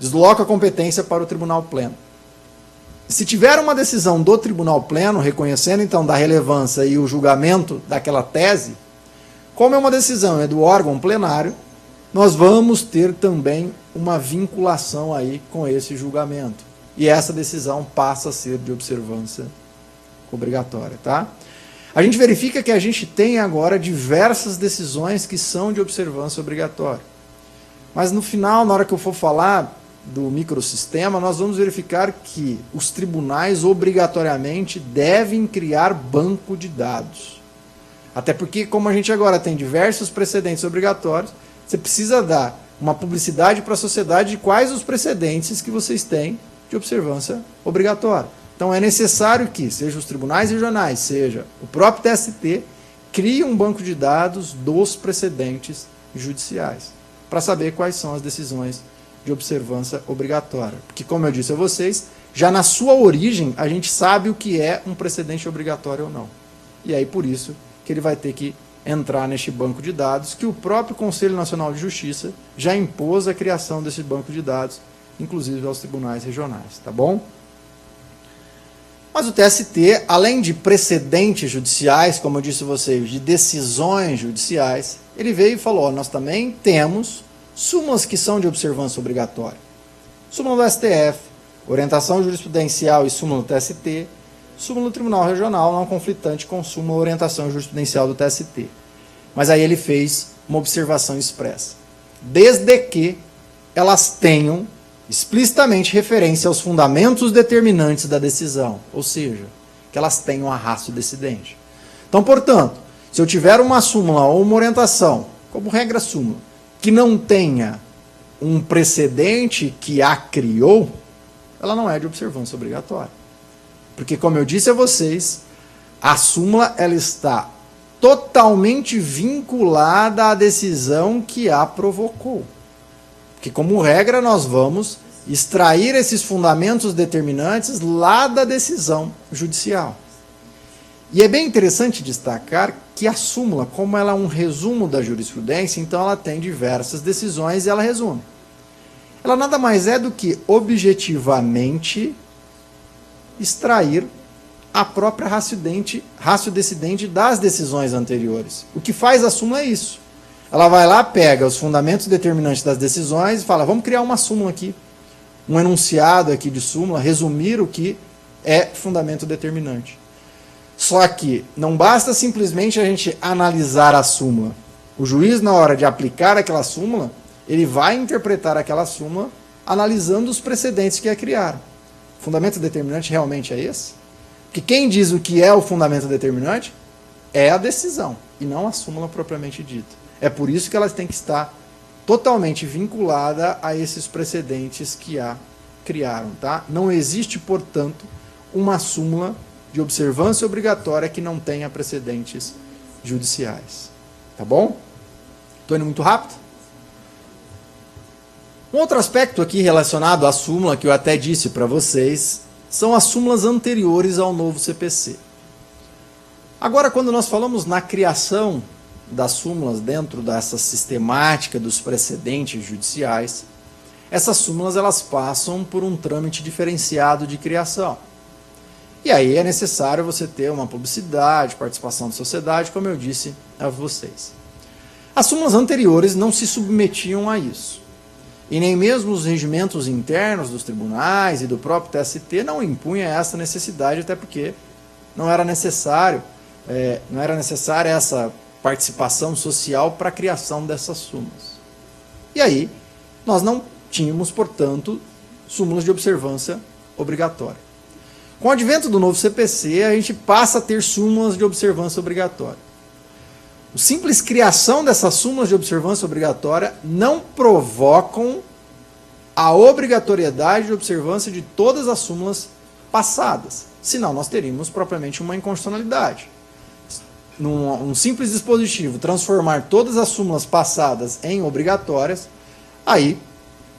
[SPEAKER 1] Desloca a competência para o Tribunal Pleno. Se tiver uma decisão do Tribunal Pleno, reconhecendo então da relevância e o julgamento daquela tese, como é uma decisão é do órgão plenário, nós vamos ter também uma vinculação aí com esse julgamento. E essa decisão passa a ser de observância obrigatória, tá? A gente verifica que a gente tem agora diversas decisões que são de observância obrigatória. Mas no final, na hora que eu for falar do microsistema, nós vamos verificar que os tribunais obrigatoriamente devem criar banco de dados. Até porque, como a gente agora tem diversos precedentes obrigatórios, você precisa dar uma publicidade para a sociedade de quais os precedentes que vocês têm de observância obrigatória. Então é necessário que, seja os tribunais regionais, seja o próprio TST, crie um banco de dados dos precedentes judiciais, para saber quais são as decisões de observância obrigatória. Porque, como eu disse a vocês, já na sua origem, a gente sabe o que é um precedente obrigatório ou não. E aí, por isso, que ele vai ter que entrar neste banco de dados, que o próprio Conselho Nacional de Justiça já impôs a criação desse banco de dados, inclusive aos tribunais regionais, tá bom? Mas o TST, além de precedentes judiciais, como eu disse a vocês, de decisões judiciais, ele veio e falou, nós também temos súmulas que são de observância obrigatória. Súmula do STF, orientação jurisprudencial e súmula do TST, súmula do Tribunal Regional não conflitante com súmula orientação jurisprudencial do TST. Mas aí ele fez uma observação expressa. Desde que elas tenham explicitamente referência aos fundamentos determinantes da decisão, ou seja, que elas tenham arrasto decidente. Então, portanto, se eu tiver uma súmula ou uma orientação, como regra súmula, que não tenha um precedente que a criou, ela não é de observância obrigatória. Porque, como eu disse a vocês, a súmula ela está totalmente vinculada à decisão que a provocou. Porque, como regra, nós vamos extrair esses fundamentos determinantes lá da decisão judicial. E é bem interessante destacar que a súmula, como ela é um resumo da jurisprudência, então ela tem diversas decisões e ela resume. Ela nada mais é do que objetivamente extrair a própria ratio decidente das decisões anteriores. O que faz a súmula é isso. Ela vai lá, pega os fundamentos determinantes das decisões e fala, vamos criar uma súmula aqui, um enunciado aqui de súmula, resumir o que é fundamento determinante. Só que não basta simplesmente a gente analisar a súmula. O juiz, na hora de aplicar aquela súmula, ele vai interpretar aquela súmula analisando os precedentes que a criaram. O fundamento determinante realmente é esse? Porque quem diz o que é o fundamento determinante é a decisão, e não a súmula propriamente dita. É por isso que ela tem que estar totalmente vinculada a esses precedentes que a criaram. Tá? Não existe, portanto, uma súmula de observância obrigatória que não tenha precedentes judiciais. Tá bom? Estou indo muito rápido? Um outro aspecto aqui relacionado à súmula, que eu até disse para vocês, são as súmulas anteriores ao novo CPC. Agora, quando nós falamos na criação das súmulas dentro dessa sistemática dos precedentes judiciais, essas súmulas elas passam por um trâmite diferenciado de criação. E aí é necessário você ter uma publicidade, participação da sociedade, como eu disse a vocês. As súmulas anteriores não se submetiam a isso. E nem mesmo os regimentos internos dos tribunais e do próprio TST não impunham essa necessidade, até porque não era necessária essa participação social para a criação dessas súmulas. E aí, nós não tínhamos, portanto, súmulas de observância obrigatória. Com o advento do novo CPC, a gente passa a ter súmulas de observância obrigatória. A simples criação dessas súmulas de observância obrigatória não provocam a obrigatoriedade de observância de todas as súmulas passadas. Senão, nós teríamos propriamente uma inconstitucionalidade. Num simples dispositivo, transformar todas as súmulas passadas em obrigatórias, aí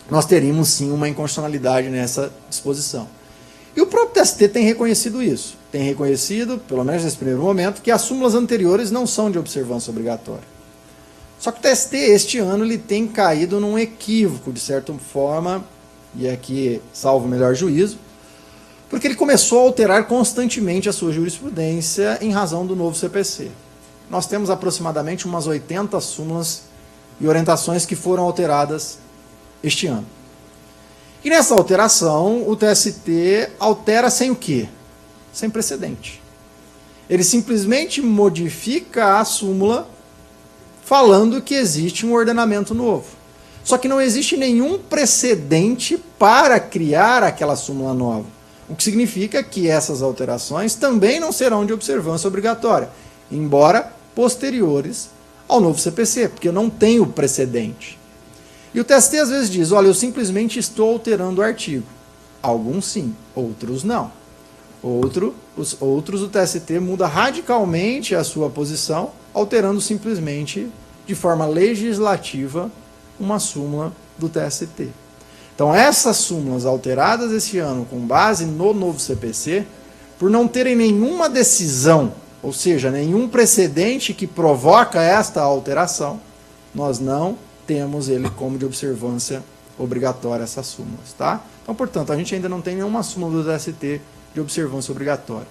[SPEAKER 1] nós teríamos sim uma inconstitucionalidade nessa disposição. E o próprio TST tem reconhecido isso. Tem reconhecido, pelo menos nesse primeiro momento, que as súmulas anteriores não são de observância obrigatória. Só que o TST, este ano, ele tem caído num equívoco, de certa forma, e aqui salvo o melhor juízo, porque ele começou a alterar constantemente a sua jurisprudência em razão do novo CPC. Nós temos aproximadamente umas 80 súmulas e orientações que foram alteradas este ano. E nessa alteração, o TST altera sem o quê? Sem precedente. Ele simplesmente modifica a súmula falando que existe um ordenamento novo. Só que não existe nenhum precedente para criar aquela súmula nova. O que significa que essas alterações também não serão de observância obrigatória, embora posteriores ao novo CPC, porque eu não tenho precedente. E o TST às vezes diz, olha, eu simplesmente estou alterando o artigo. Alguns sim, outros não. Os outros o TST muda radicalmente a sua posição, alterando simplesmente, de forma legislativa, uma súmula do TST. Então essas súmulas alteradas esse ano com base no novo CPC, por não terem nenhuma decisão, ou seja, nenhum precedente que provoca esta alteração, nós não temos ele como de observância obrigatória essas súmulas, tá? Então, portanto, a gente ainda não tem nenhuma súmula do TST de observância obrigatória.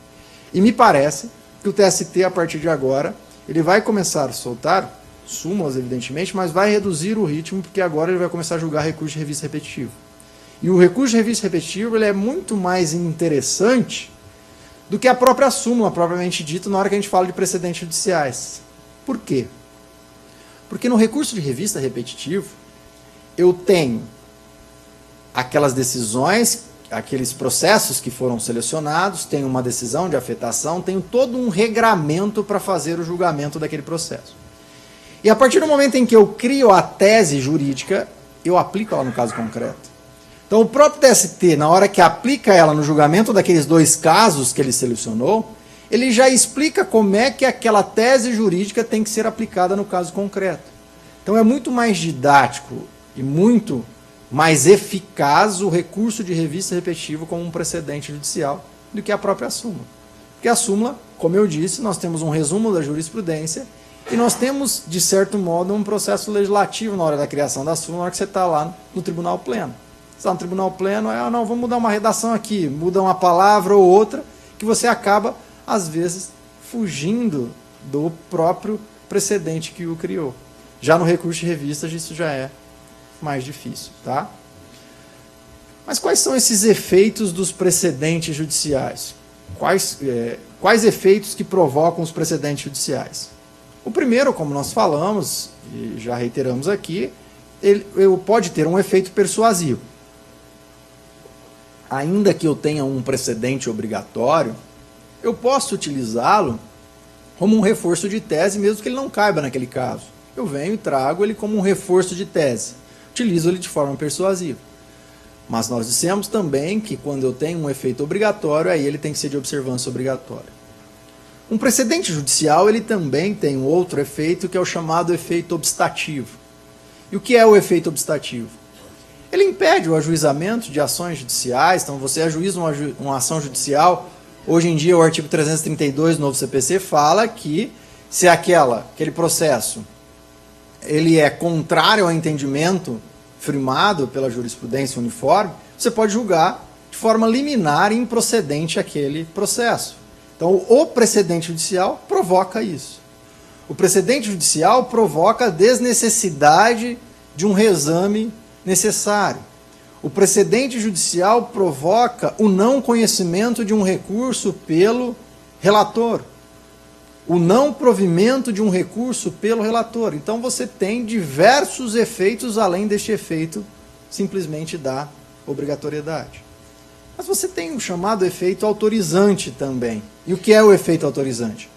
[SPEAKER 1] E me parece que o TST, a partir de agora, ele vai começar a soltar súmulas, evidentemente, mas vai reduzir o ritmo, porque agora ele vai começar a julgar recurso de revista repetitivo. E o recurso de revista repetitivo ele é muito mais interessante do que a própria súmula, propriamente dito, na hora que a gente fala de precedentes judiciais. Por quê? Porque no recurso de revista repetitivo, eu tenho aquelas decisões, aqueles processos que foram selecionados, tenho uma decisão de afetação, tenho todo um regramento para fazer o julgamento daquele processo. E a partir do momento em que eu crio a tese jurídica, eu aplico ela no caso concreto. Então o próprio TST, na hora que aplica ela no julgamento daqueles dois casos que ele selecionou, ele já explica como é que aquela tese jurídica tem que ser aplicada no caso concreto. Então é muito mais didático e muito mais eficaz o recurso de revista repetitivo como um precedente judicial do que a própria súmula. Porque a súmula, como eu disse, nós temos um resumo da jurisprudência e nós temos, de certo modo, um processo legislativo na hora da criação da súmula, na hora que você está lá no tribunal pleno. Você está no tribunal pleno, não, vamos mudar uma redação aqui, muda uma palavra ou outra, que você acaba, às vezes, fugindo do próprio precedente que o criou. Já no recurso de revistas, isso já é mais difícil, tá? Mas quais são esses efeitos dos precedentes judiciais? Quais efeitos que provocam os precedentes judiciais? O primeiro, como nós falamos, e já reiteramos aqui, ele pode ter um efeito persuasivo. Ainda que eu tenha um precedente obrigatório, eu posso utilizá-lo como um reforço de tese, mesmo que ele não caiba naquele caso. Eu venho e trago ele como um reforço de tese. Utilizo ele de forma persuasiva. Mas nós dissemos também que quando eu tenho um efeito obrigatório, aí ele tem que ser de observância obrigatória. Um precedente judicial ele também tem um outro efeito que é o chamado efeito obstativo. E o que é o efeito obstativo? Ele impede o ajuizamento de ações judiciais. Então você ajuiza uma ação judicial. Hoje em dia o artigo 332 do novo CPC fala que se aquele processo ele é contrário ao entendimento firmado pela jurisprudência uniforme, você pode julgar de forma liminar e improcedente aquele processo. Então, o precedente judicial provoca isso. O precedente judicial provoca a desnecessidade de um reexame necessário. O precedente judicial provoca o não conhecimento de um recurso pelo relator. O não provimento de um recurso pelo relator. Então você tem diversos efeitos além deste efeito simplesmente da obrigatoriedade. Mas você tem o chamado efeito autorizante também. E o que é o efeito autorizante?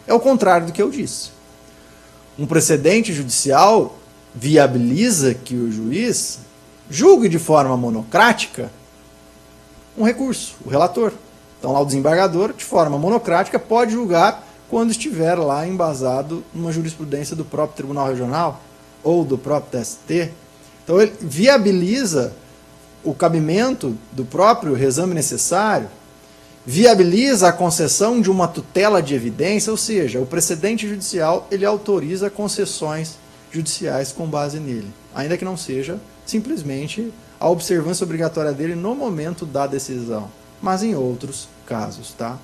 [SPEAKER 1] É o contrário do que eu disse. Um precedente judicial viabiliza que o juiz julgue de forma monocrática um recurso, o relator. Então lá o desembargador, de forma monocrática, pode julgar quando estiver lá embasado numa jurisprudência do próprio Tribunal Regional ou do próprio TST. Então ele viabiliza o cabimento do próprio reexame necessário, viabiliza a concessão de uma tutela de evidência, ou seja, o precedente judicial ele autoriza concessões judiciais com base nele, ainda que não seja simplesmente a observância obrigatória dele no momento da decisão, mas em outros casos, tá?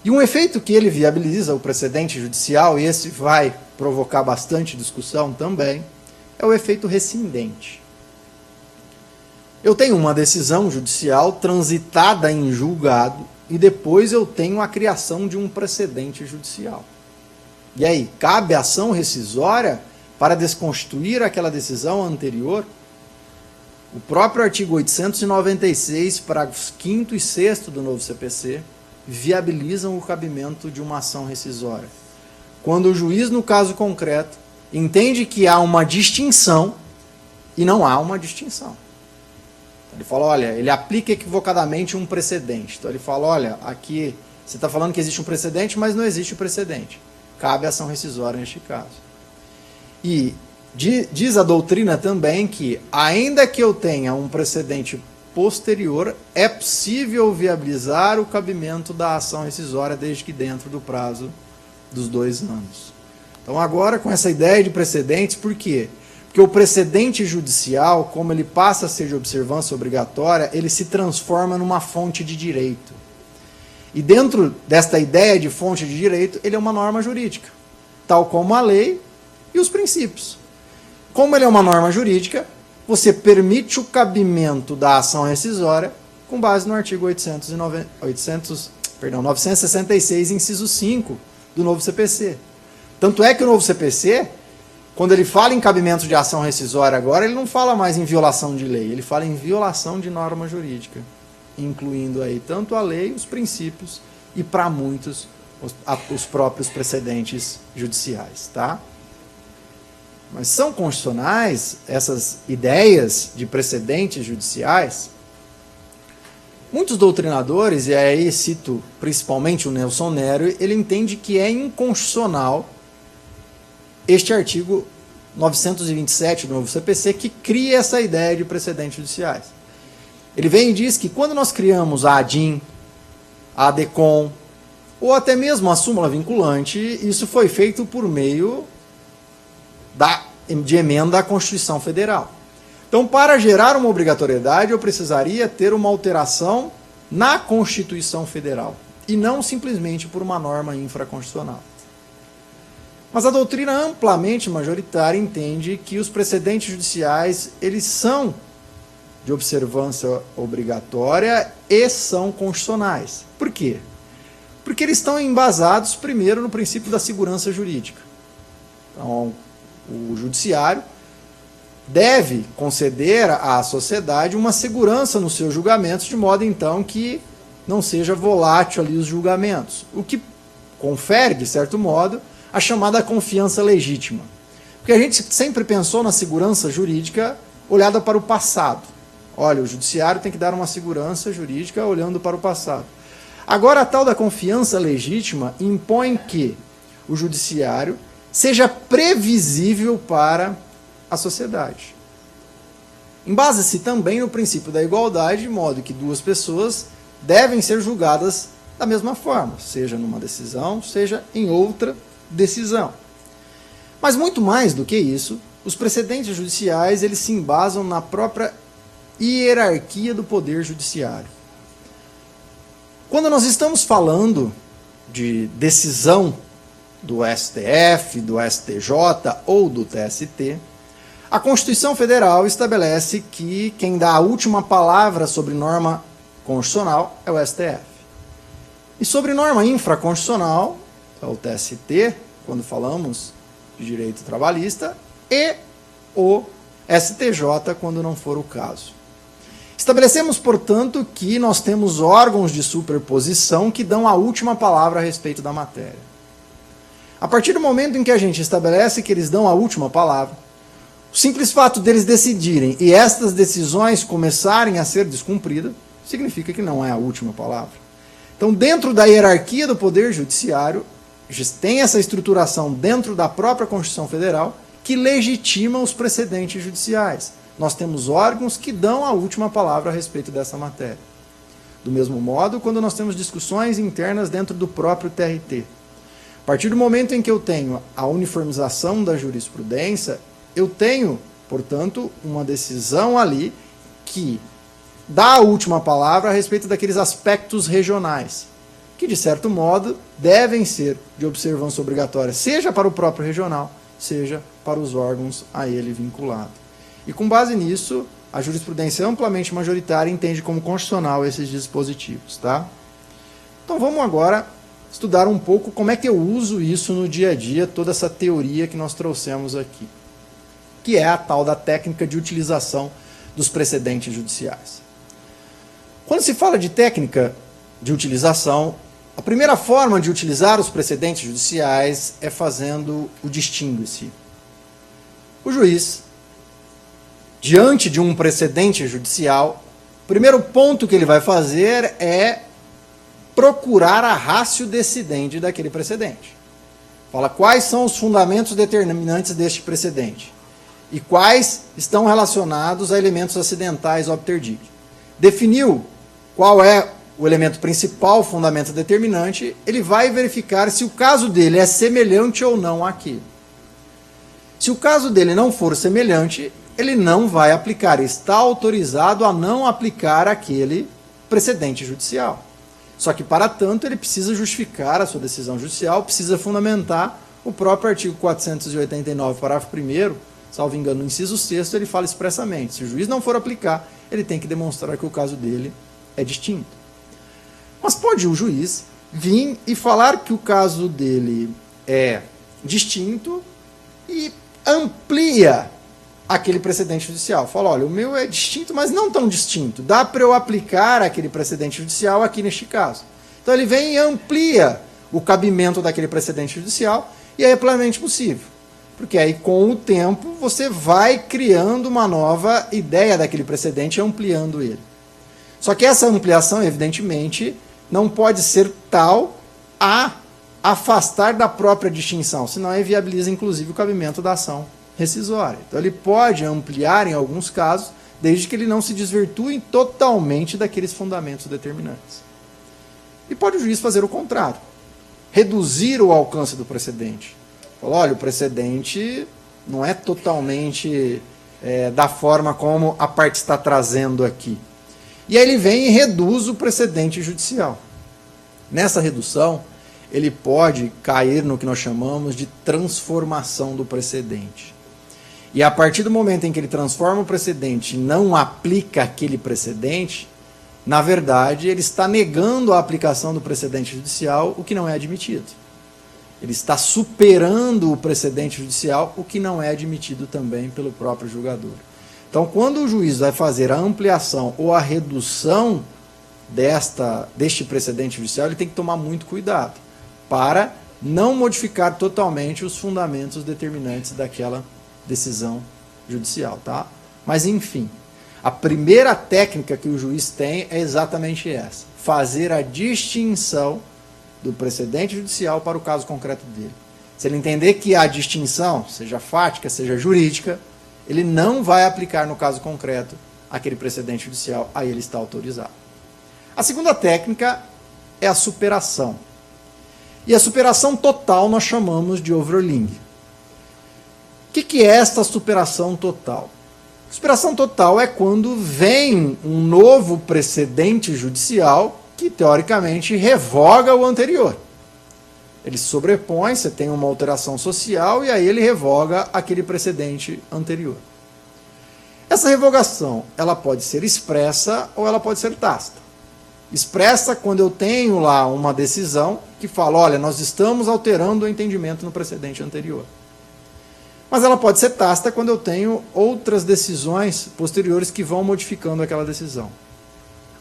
[SPEAKER 1] E um efeito que ele viabiliza, o precedente judicial, e esse vai provocar bastante discussão também, é o efeito rescindente. Eu tenho uma decisão judicial transitada em julgado e depois eu tenho a criação de um precedente judicial. E aí, cabe ação rescisória para desconstituir aquela decisão anterior? O próprio artigo 896, parágrafos 5º e 6º do novo CPC, viabilizam o cabimento de uma ação rescisória. Quando o juiz, no caso concreto, entende que há uma distinção e não há uma distinção. Ele fala, olha, ele aplica equivocadamente um precedente. Então ele fala, olha, aqui você está falando que existe um precedente, mas não existe o precedente. Cabe ação rescisória neste caso. E diz a doutrina também que, ainda que eu tenha um precedente posterior, é possível viabilizar o cabimento da ação rescisória desde que dentro do prazo dos 2 anos. Então agora com essa ideia de precedentes, por quê? Porque o precedente judicial, como ele passa a ser de observância obrigatória, ele se transforma numa fonte de direito. E dentro desta ideia de fonte de direito, ele é uma norma jurídica, tal como a lei e os princípios. Como ele é uma norma jurídica, você permite o cabimento da ação rescisória com base no artigo 966, inciso 5 do novo CPC. Tanto é que o novo CPC, quando ele fala em cabimento de ação rescisória agora, ele não fala mais em violação de lei, ele fala em violação de norma jurídica, incluindo aí tanto a lei, os princípios e, para muitos, os próprios precedentes judiciais, tá? Mas são constitucionais essas ideias de precedentes judiciais? Muitos doutrinadores, e aí cito principalmente o Nelson Nery, ele entende que é inconstitucional este artigo 927 do novo CPC, que cria essa ideia de precedentes judiciais. Ele vem e diz que quando nós criamos a ADIM, a ADECOM, ou até mesmo a súmula vinculante, isso foi feito por meio de emenda à Constituição Federal. Então, para gerar uma obrigatoriedade, eu precisaria ter uma alteração na Constituição Federal, e não simplesmente por uma norma infraconstitucional. Mas a doutrina amplamente majoritária entende que os precedentes judiciais, eles são de observância obrigatória e são constitucionais. Por quê? Porque eles estão embasados, primeiro, no princípio da segurança jurídica. Então, o judiciário deve conceder à sociedade uma segurança nos seus julgamentos, de modo, então, que não seja volátil ali os julgamentos. O que confere, de certo modo, a chamada confiança legítima. Porque a gente sempre pensou na segurança jurídica olhada para o passado. Olha, o judiciário tem que dar uma segurança jurídica olhando para o passado. Agora, a tal da confiança legítima impõe que o judiciário seja previsível para a sociedade. Embasa-se também no princípio da igualdade, de modo que duas pessoas devem ser julgadas da mesma forma, seja numa decisão, seja em outra decisão. Mas muito mais do que isso, os precedentes judiciais eles se embasam na própria hierarquia do poder judiciário. Quando nós estamos falando de decisão do STF, do STJ ou do TST, a Constituição Federal estabelece que quem dá a última palavra sobre norma constitucional é o STF. E sobre norma infraconstitucional, é o TST, quando falamos de direito trabalhista, e o STJ, quando não for o caso. Estabelecemos, portanto, que nós temos órgãos de superposição que dão a última palavra a respeito da matéria. A partir do momento em que a gente estabelece que eles dão a última palavra, o simples fato deles decidirem e estas decisões começarem a ser descumpridas, significa que não é a última palavra. Então, dentro da hierarquia do Poder Judiciário, tem essa estruturação dentro da própria Constituição Federal que legitima os precedentes judiciais. Nós temos órgãos que dão a última palavra a respeito dessa matéria. Do mesmo modo, quando nós temos discussões internas dentro do próprio TRT. A partir do momento em que eu tenho a uniformização da jurisprudência, eu tenho, portanto, uma decisão ali que dá a última palavra a respeito daqueles aspectos regionais, que, de certo modo, devem ser de observância obrigatória, seja para o próprio regional, seja para os órgãos a ele vinculados. E, com base nisso, a jurisprudência amplamente majoritária entende como constitucional esses dispositivos. Tá? Então, vamos agora estudar um pouco como é que eu uso isso no dia a dia, toda essa teoria que nós trouxemos aqui, que é a tal da técnica de utilização dos precedentes judiciais. Quando se fala de técnica de utilização, a primeira forma de utilizar os precedentes judiciais é fazendo o distingue-se. O juiz, diante de um precedente judicial, o primeiro ponto que ele vai fazer é procurar a ratio decidente daquele precedente. Fala quais são os fundamentos determinantes deste precedente e quais estão relacionados a elementos acidentais obter-dictum. Definiu qual é o elemento principal, o fundamento determinante, ele vai verificar se o caso dele é semelhante ou não àquilo. Se o caso dele não for semelhante, ele não vai aplicar, está autorizado a não aplicar aquele precedente judicial. Só que, para tanto, ele precisa justificar a sua decisão judicial, precisa fundamentar o próprio artigo 489, parágrafo 1º, salvo engano, no inciso 6º, ele fala expressamente, se o juiz não for aplicar, ele tem que demonstrar que o caso dele é distinto. Mas pode o juiz vir e falar que o caso dele é distinto e amplia aquele precedente judicial. Fala, olha, o meu é distinto, mas não tão distinto. Dá para eu aplicar aquele precedente judicial aqui neste caso. Então ele vem e amplia o cabimento daquele precedente judicial e aí é plenamente possível. Porque aí, com o tempo, você vai criando uma nova ideia daquele precedente e ampliando ele. Só que essa ampliação, evidentemente, não pode ser tal a afastar da própria distinção, senão inviabiliza, inclusive, o cabimento da ação rescisória. Então, ele pode ampliar em alguns casos, desde que ele não se desvirtue totalmente daqueles fundamentos determinantes. E pode o juiz fazer o contrário, reduzir o alcance do precedente. Falar, olha, o precedente não é totalmente da forma como a parte está trazendo aqui. E aí ele vem e reduz o precedente judicial. Nessa redução, ele pode cair no que nós chamamos de transformação do precedente. E a partir do momento em que ele transforma o precedente e não aplica aquele precedente, na verdade, ele está negando a aplicação do precedente judicial, o que não é admitido. Ele está superando o precedente judicial, o que não é admitido também pelo próprio julgador. Então, quando o juiz vai fazer a ampliação ou a redução deste precedente judicial, ele tem que tomar muito cuidado para não modificar totalmente os fundamentos determinantes daquela decisão judicial. Tá? Mas, enfim, a primeira técnica que o juiz tem é exatamente essa: fazer a distinção do precedente judicial para o caso concreto dele. Se ele entender que há distinção, seja fática, seja jurídica, ele não vai aplicar no caso concreto aquele precedente judicial, aí ele está autorizado. A segunda técnica é a superação. E a superação total nós chamamos de overruling. O que é esta superação total? Superação total é quando vem um novo precedente judicial que, teoricamente, revoga o anterior. Ele se sobrepõe, você tem uma alteração social e aí ele revoga aquele precedente anterior. Essa revogação, ela pode ser expressa ou ela pode ser tácita. Expressa quando eu tenho lá uma decisão que fala, olha, nós estamos alterando o entendimento no precedente anterior. Mas ela pode ser tácita quando eu tenho outras decisões posteriores que vão modificando aquela decisão.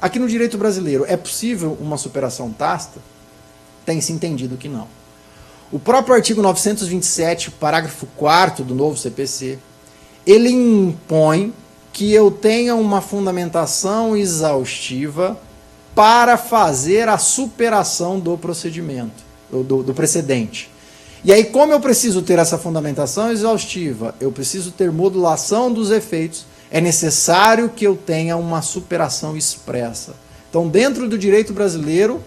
[SPEAKER 1] Aqui no direito brasileiro, é possível uma superação tácita? Tem-se entendido que não. O próprio artigo 927, parágrafo 4º do novo CPC, ele impõe que eu tenha uma fundamentação exaustiva para fazer a superação do procedimento, do precedente. E aí, como eu preciso ter essa fundamentação exaustiva, eu preciso ter modulação dos efeitos, é necessário que eu tenha uma superação expressa. Então, dentro do direito brasileiro,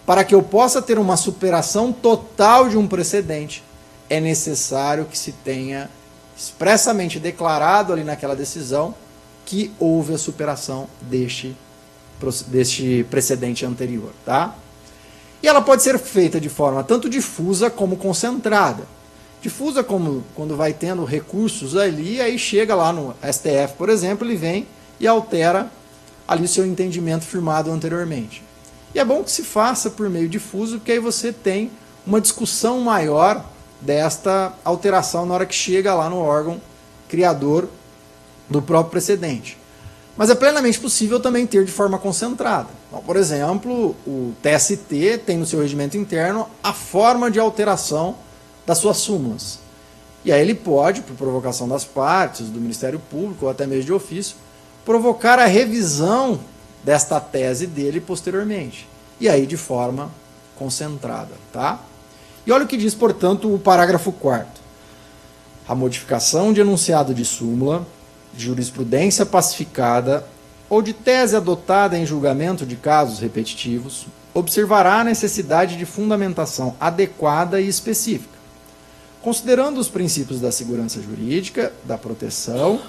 [SPEAKER 1] para que eu possa ter uma superação total de um precedente, é necessário que se tenha expressamente declarado ali naquela decisão que houve a superação deste precedente anterior, tá? E ela pode ser feita de forma tanto difusa como concentrada. Difusa como quando vai tendo recursos ali, aí chega lá no STF, por exemplo, ele vem e altera ali o seu entendimento firmado anteriormente. E é bom que se faça por meio difuso, porque aí você tem uma discussão maior desta alteração na hora que chega lá no órgão criador do próprio precedente. Mas é plenamente possível também ter de forma concentrada. Então, por exemplo, o TST tem no seu regimento interno a forma de alteração das suas súmulas. E aí ele pode, por provocação das partes, do Ministério Público ou até mesmo de ofício, provocar a revisão desta tese dele posteriormente. E aí de forma concentrada, tá? E olha o que diz, portanto, o parágrafo 4º. A modificação de enunciado de súmula, de jurisprudência pacificada ou de tese adotada em julgamento de casos repetitivos, observará a necessidade de fundamentação adequada e específica, considerando os princípios da segurança jurídica, da proteção,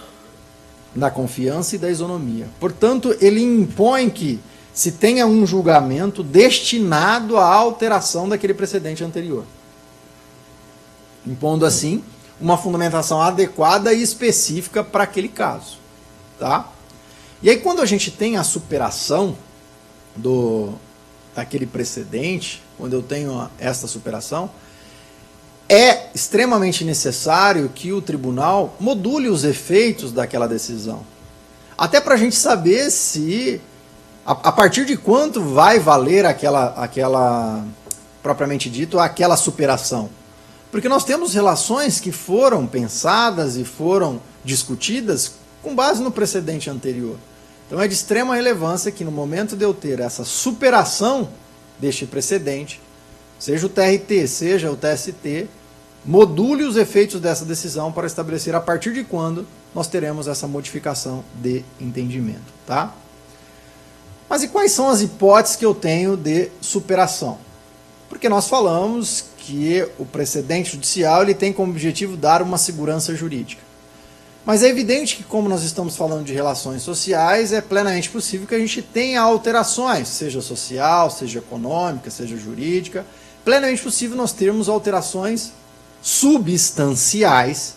[SPEAKER 1] da confiança e da isonomia. Portanto, ele impõe que se tenha um julgamento destinado à alteração daquele precedente anterior, impondo assim uma fundamentação adequada e específica para aquele caso, tá? E aí quando a gente tem a superação daquele precedente, quando eu tenho essa superação, é extremamente necessário que o tribunal module os efeitos daquela decisão. Até para a gente saber se, a partir de quanto vai valer aquela propriamente dito, aquela superação. Porque nós temos relações que foram pensadas e foram discutidas com base no precedente anterior. Então é de extrema relevância que no momento de eu ter essa superação deste precedente, seja o TRT, seja o TST, module os efeitos dessa decisão para estabelecer a partir de quando nós teremos essa modificação de entendimento, tá? Mas e quais são as hipóteses que eu tenho de superação? Porque nós falamos que o precedente judicial ele tem como objetivo dar uma segurança jurídica. Mas é evidente que, como nós estamos falando de relações sociais, é plenamente possível que a gente tenha alterações, seja social, seja econômica, seja jurídica. Plenamente possível nós termos alterações substanciais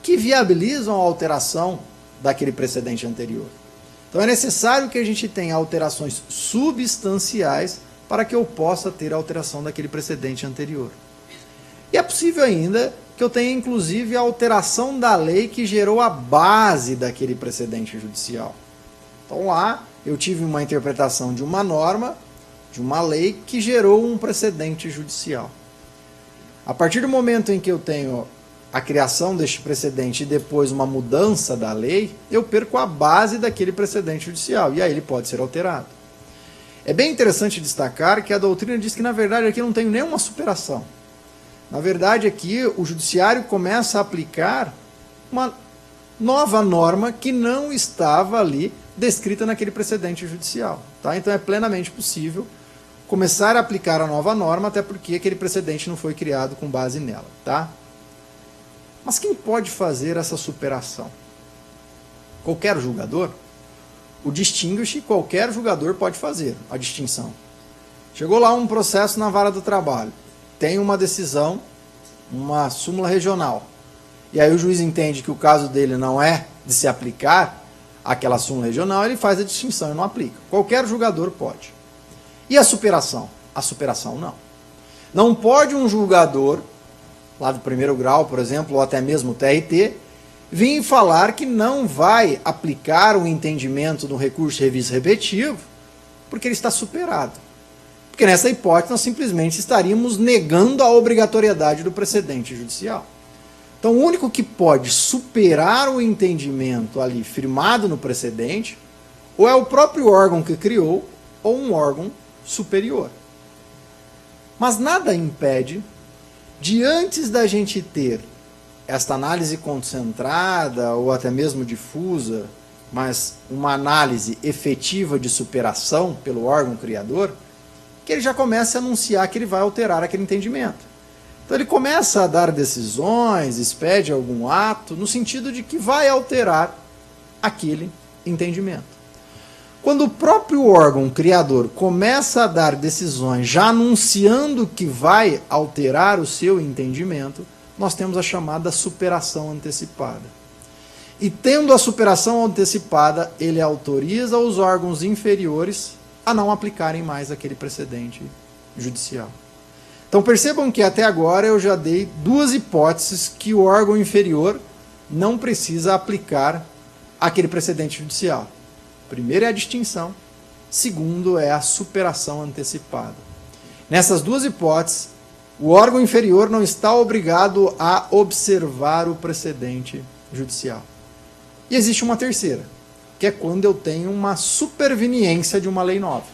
[SPEAKER 1] que viabilizam a alteração daquele precedente anterior. Então é necessário que a gente tenha alterações substanciais para que eu possa ter a alteração daquele precedente anterior. E é possível ainda que eu tenha inclusive a alteração da lei que gerou a base daquele precedente judicial. Então lá eu tive uma interpretação de uma norma, de uma lei que gerou um precedente judicial. A partir do momento em que eu tenho a criação deste precedente e depois uma mudança da lei, eu perco a base daquele precedente judicial e aí ele pode ser alterado. É bem interessante destacar que a doutrina diz que na verdade aqui não tem nenhuma superação. Na verdade aqui o judiciário começa a aplicar uma nova norma que não estava ali descrita naquele precedente judicial. Tá? Então é plenamente possível começar a aplicar a nova norma, até porque aquele precedente não foi criado com base nela, tá? Mas quem pode fazer essa superação? Qualquer julgador? O distinguish, qualquer julgador pode fazer a distinção. Chegou lá um processo na vara do trabalho, tem uma decisão, uma súmula regional, e aí o juiz entende que o caso dele não é de se aplicar aquela súmula regional, ele faz a distinção e não aplica. Qualquer julgador pode. E a superação? A superação não. Não pode um julgador, lá do primeiro grau, por exemplo, ou até mesmo o TRT, vir falar que não vai aplicar o entendimento do recurso de reviso repetitivo, porque ele está superado. Porque nessa hipótese nós simplesmente estaríamos negando a obrigatoriedade do precedente judicial. Então o único que pode superar o entendimento ali firmado no precedente, ou é o próprio órgão que criou, ou um órgão superior. Mas nada impede de, antes da gente ter esta análise concentrada ou até mesmo difusa, mas uma análise efetiva de superação pelo órgão criador, que ele já comece a anunciar que ele vai alterar aquele entendimento. Então ele começa a dar decisões, expede algum ato, no sentido de que vai alterar aquele entendimento. Quando o próprio órgão criador começa a dar decisões já anunciando que vai alterar o seu entendimento, nós temos a chamada superação antecipada. E tendo a superação antecipada, ele autoriza os órgãos inferiores a não aplicarem mais aquele precedente judicial. Então percebam que até agora eu já dei duas hipóteses que o órgão inferior não precisa aplicar aquele precedente judicial. Primeiro é a distinção, segundo é a superação antecipada. Nessas duas hipóteses, o órgão inferior não está obrigado a observar o precedente judicial. E existe uma terceira, que é quando eu tenho uma superveniência de uma lei nova.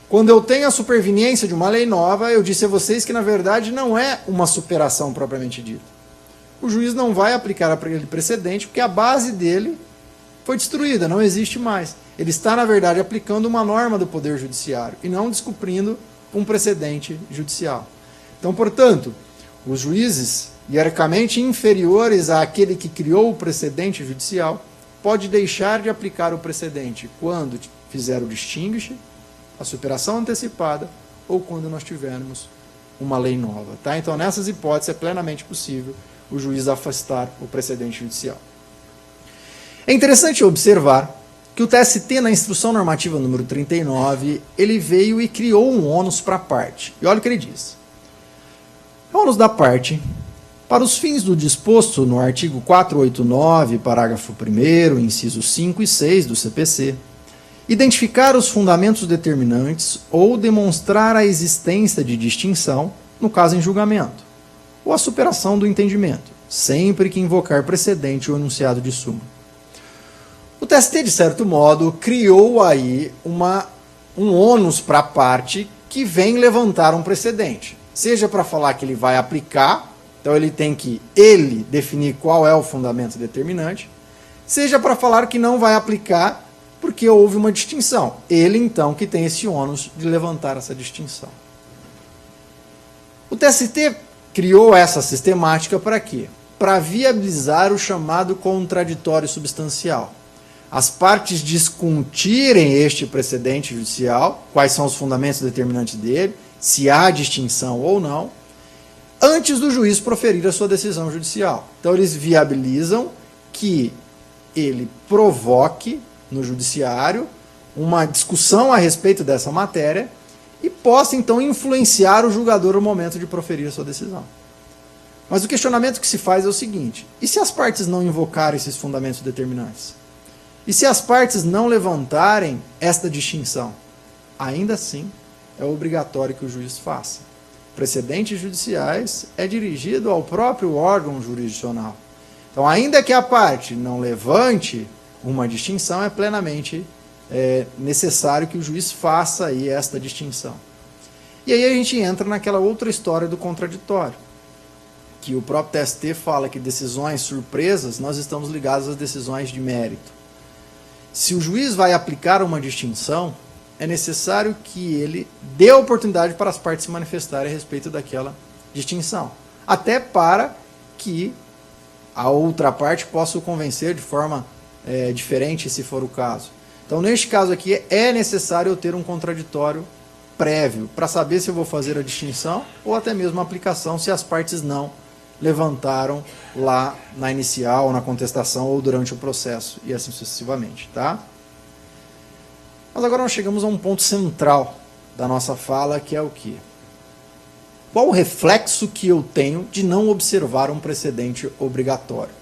[SPEAKER 1] Quando eu tenho a superveniência de uma lei nova, eu disse a vocês que na verdade não é uma superação propriamente dita. O juiz não vai aplicar aquele precedente porque a base dele foi destruída, não existe mais. Ele está, na verdade, aplicando uma norma do Poder Judiciário e não descumprindo um precedente judicial. Então, portanto, os juízes hierarquicamente inferiores àquele que criou o precedente judicial pode deixar de aplicar o precedente quando fizer o distinguish, a superação antecipada ou quando nós tivermos uma lei nova. Tá? Então, nessas hipóteses, é plenamente possível o juiz afastar o precedente judicial. É interessante observar que o TST, na Instrução Normativa número 39, ele veio e criou um ônus para a parte. E olha o que ele diz. O ônus da parte, para os fins do disposto no artigo 489, parágrafo 1º, incisos 5 e 6 do CPC, identificar os fundamentos determinantes ou demonstrar a existência de distinção, no caso em julgamento, ou a superação do entendimento, sempre que invocar precedente ou enunciado de súmula. O TST, de certo modo, criou aí um ônus para a parte que vem levantar um precedente. Seja para falar que ele vai aplicar, então ele tem que definir qual é o fundamento determinante, seja para falar que não vai aplicar porque houve uma distinção. Ele, então, que tem esse ônus de levantar essa distinção. O TST criou essa sistemática para quê? Para viabilizar o chamado contraditório substancial. As partes discutirem este precedente judicial, quais são os fundamentos determinantes dele, se há distinção ou não, antes do juiz proferir a sua decisão judicial. Então eles viabilizam que ele provoque no judiciário uma discussão a respeito dessa matéria e possa então influenciar o julgador no momento de proferir a sua decisão. Mas o questionamento que se faz é o seguinte: e se as partes não invocarem esses fundamentos determinantes? E se as partes não levantarem esta distinção? Ainda assim, é obrigatório que o juiz faça. Precedentes judiciais é dirigido ao próprio órgão jurisdicional. Então, ainda que a parte não levante uma distinção, é plenamente necessário que o juiz faça aí esta distinção. E aí a gente entra naquela outra história do contraditório, que o próprio TST fala que decisões surpresas, nós estamos ligados às decisões de mérito. Se o juiz vai aplicar uma distinção, é necessário que ele dê a oportunidade para as partes se manifestarem a respeito daquela distinção. Até para que a outra parte possa o convencer de forma diferente, se for o caso. Então, neste caso aqui, é necessário eu ter um contraditório prévio para saber se eu vou fazer a distinção ou até mesmo a aplicação se as partes não levantaram lá na inicial, na contestação ou durante o processo e assim sucessivamente, tá? Mas agora nós chegamos a um ponto central da nossa fala, que é o quê? Qual o reflexo que eu tenho de não observar um precedente obrigatório?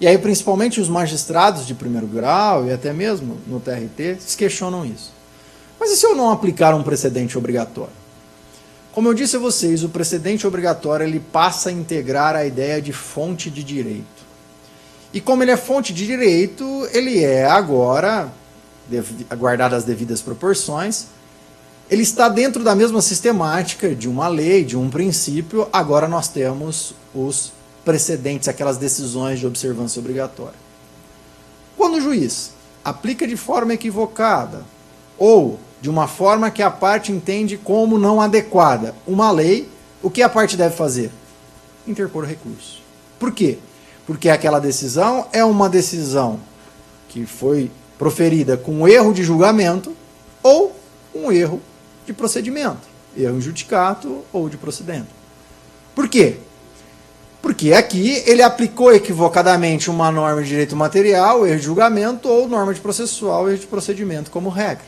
[SPEAKER 1] E aí, principalmente os magistrados de primeiro grau e até mesmo no TRT se questionam isso. Mas e se eu não aplicar um precedente obrigatório? Como eu disse a vocês, o precedente obrigatório ele passa a integrar a ideia de fonte de direito. E como ele é fonte de direito, ele é agora, guardado as devidas proporções, ele está dentro da mesma sistemática de uma lei, de um princípio. Agora nós temos os precedentes, aquelas decisões de observância obrigatória. Quando o juiz aplica de forma equivocada ou de uma forma que a parte entende como não adequada uma lei, o que a parte deve fazer? Interpor recurso. Por quê? Porque aquela decisão é uma decisão que foi proferida com erro de julgamento ou um erro de procedimento, erro in judicato ou de procedimento. Por quê? Porque aqui ele aplicou equivocadamente uma norma de direito material, erro de julgamento, ou norma de processual, erro de procedimento como regra.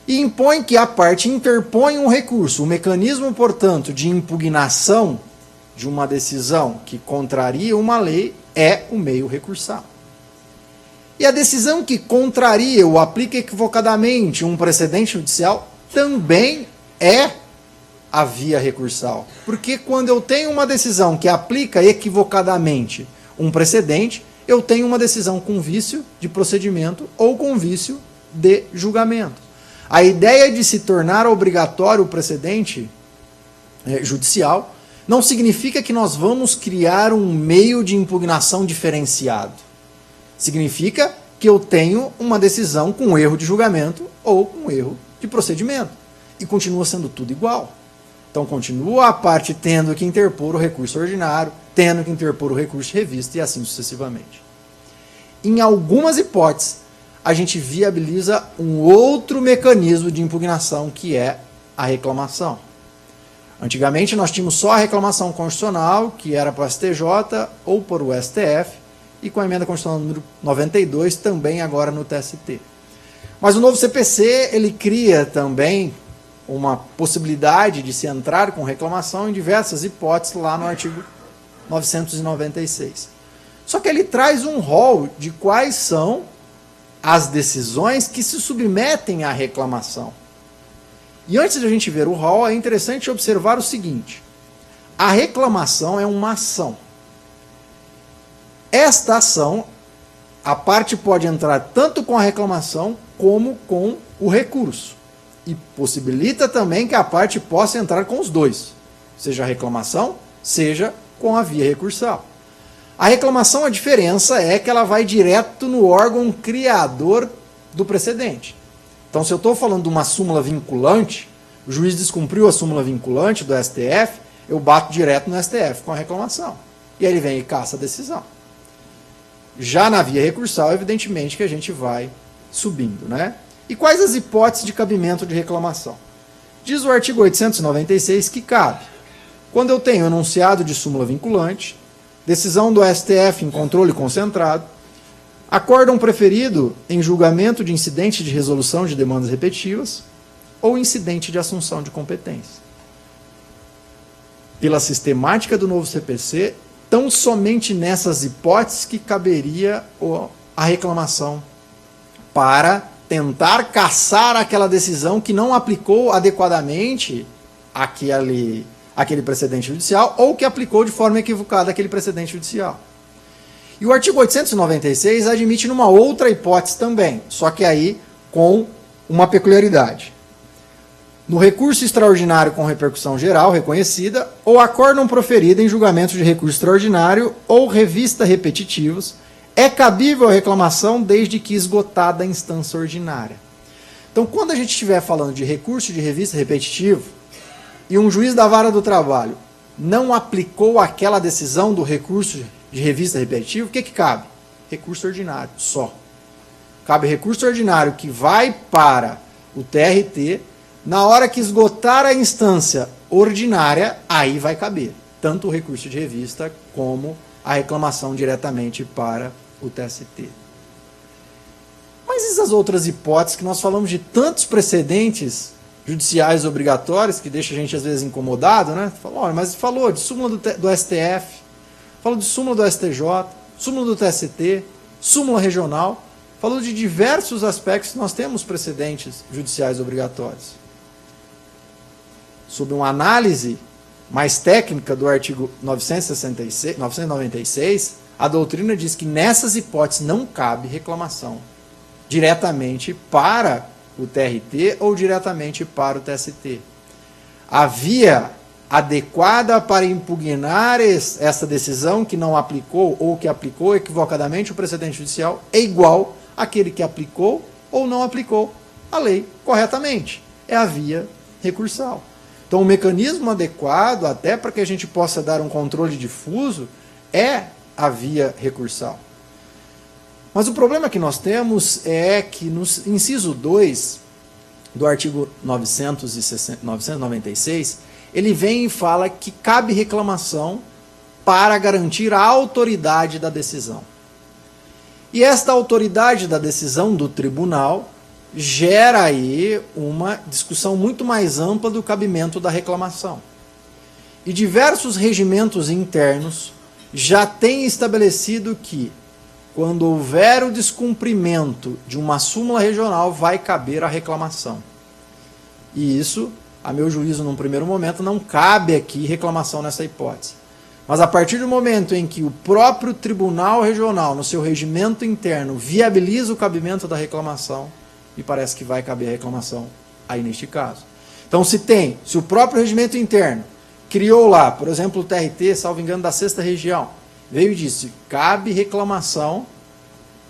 [SPEAKER 1] E impõe que a parte interpõe um recurso. O mecanismo, portanto, de impugnação de uma decisão que contraria uma lei é o meio recursal. E a decisão que contraria ou aplica equivocadamente um precedente judicial também é a via recursal. Porque quando eu tenho uma decisão que aplica equivocadamente um precedente, eu tenho uma decisão com vício de procedimento ou com vício de julgamento. A ideia de se tornar obrigatório o precedente judicial não significa que nós vamos criar um meio de impugnação diferenciado. Significa que eu tenho uma decisão com erro de julgamento ou com erro de procedimento. E continua sendo tudo igual. Então continua a parte tendo que interpor o recurso ordinário, tendo que interpor o recurso de revista e assim sucessivamente. Em algumas hipóteses, a gente viabiliza um outro mecanismo de impugnação, que é a reclamação. Antigamente nós tínhamos só a reclamação constitucional, que era para o STJ ou para o STF, e com a emenda constitucional número 92, também agora no TST. Mas o novo CPC, ele cria também uma possibilidade de se entrar com reclamação em diversas hipóteses lá no artigo 996. Só que ele traz um rol de quais são as decisões que se submetem à reclamação. E antes de a gente ver o rol, é interessante observar o seguinte: a reclamação é uma ação. Esta ação, a parte pode entrar tanto com a reclamação como com o recurso. E possibilita também que a parte possa entrar com os dois, seja a reclamação, seja com a via recursal. A reclamação, a diferença é que ela vai direto no órgão criador do precedente. Então, se eu estou falando de uma súmula vinculante, o juiz descumpriu a súmula vinculante do STF, eu bato direto no STF com a reclamação. E aí ele vem e caça a decisão. Já na via recursal, evidentemente que a gente vai subindo, né? E quais as hipóteses de cabimento de reclamação? Diz o artigo 896 que cabe quando eu tenho enunciado de súmula vinculante, decisão do STF em controle concentrado, acórdão preferido em julgamento de incidente de resolução de demandas repetitivas ou incidente de assunção de competência. Pela sistemática do novo CPC, tão somente nessas hipóteses que caberia a reclamação para tentar caçar aquela decisão que não aplicou adequadamente aquele precedente judicial ou que aplicou de forma equivocada aquele precedente judicial. E o artigo 896 admite numa outra hipótese também, só que aí com uma peculiaridade. No recurso extraordinário com repercussão geral reconhecida, ou acórdão proferido em julgamento de recurso extraordinário ou revista repetitivos, é cabível a reclamação desde que esgotada a instância ordinária. Então, quando a gente estiver falando de recurso de revista repetitivo e um juiz da vara do trabalho não aplicou aquela decisão do recurso de revista repetitivo, o que cabe? Recurso ordinário, só. Cabe recurso ordinário que vai para o TRT, na hora que esgotar a instância ordinária, aí vai caber tanto o recurso de revista como a reclamação diretamente para o TST. Mas essas outras hipóteses que nós falamos de tantos precedentes judiciais obrigatórios, que deixa a gente às vezes incomodado, né? Mas falou de súmula do STF, falou de súmula do STJ, súmula do TST, súmula regional, falou de diversos aspectos que nós temos precedentes judiciais obrigatórios. Sob uma análise mais técnica do artigo 996, a doutrina diz que nessas hipóteses não cabe reclamação diretamente para o TRT ou diretamente para o TST. A via adequada para impugnar essa decisão que não aplicou ou que aplicou equivocadamente o precedente judicial é igual àquele que aplicou ou não aplicou a lei corretamente. É a via recursal. Então, o mecanismo adequado, até para que a gente possa dar um controle difuso, é a via recursal. Mas o problema que nós temos é que no inciso 2 do artigo 996, ele vem e fala que cabe reclamação para garantir a autoridade da decisão. E esta autoridade da decisão do tribunal gera aí uma discussão muito mais ampla do cabimento da reclamação. E diversos regimentos internos já têm estabelecido que, quando houver o descumprimento de uma súmula regional, vai caber a reclamação. E isso, a meu juízo, num primeiro momento, não cabe aqui reclamação nessa hipótese. Mas a partir do momento em que o próprio Tribunal Regional, no seu regimento interno, viabiliza o cabimento da reclamação, me parece que vai caber a reclamação aí neste caso. Então, se o próprio regimento interno criou lá, por exemplo, o TRT, salvo engano, da 6ª região, veio e disse, cabe reclamação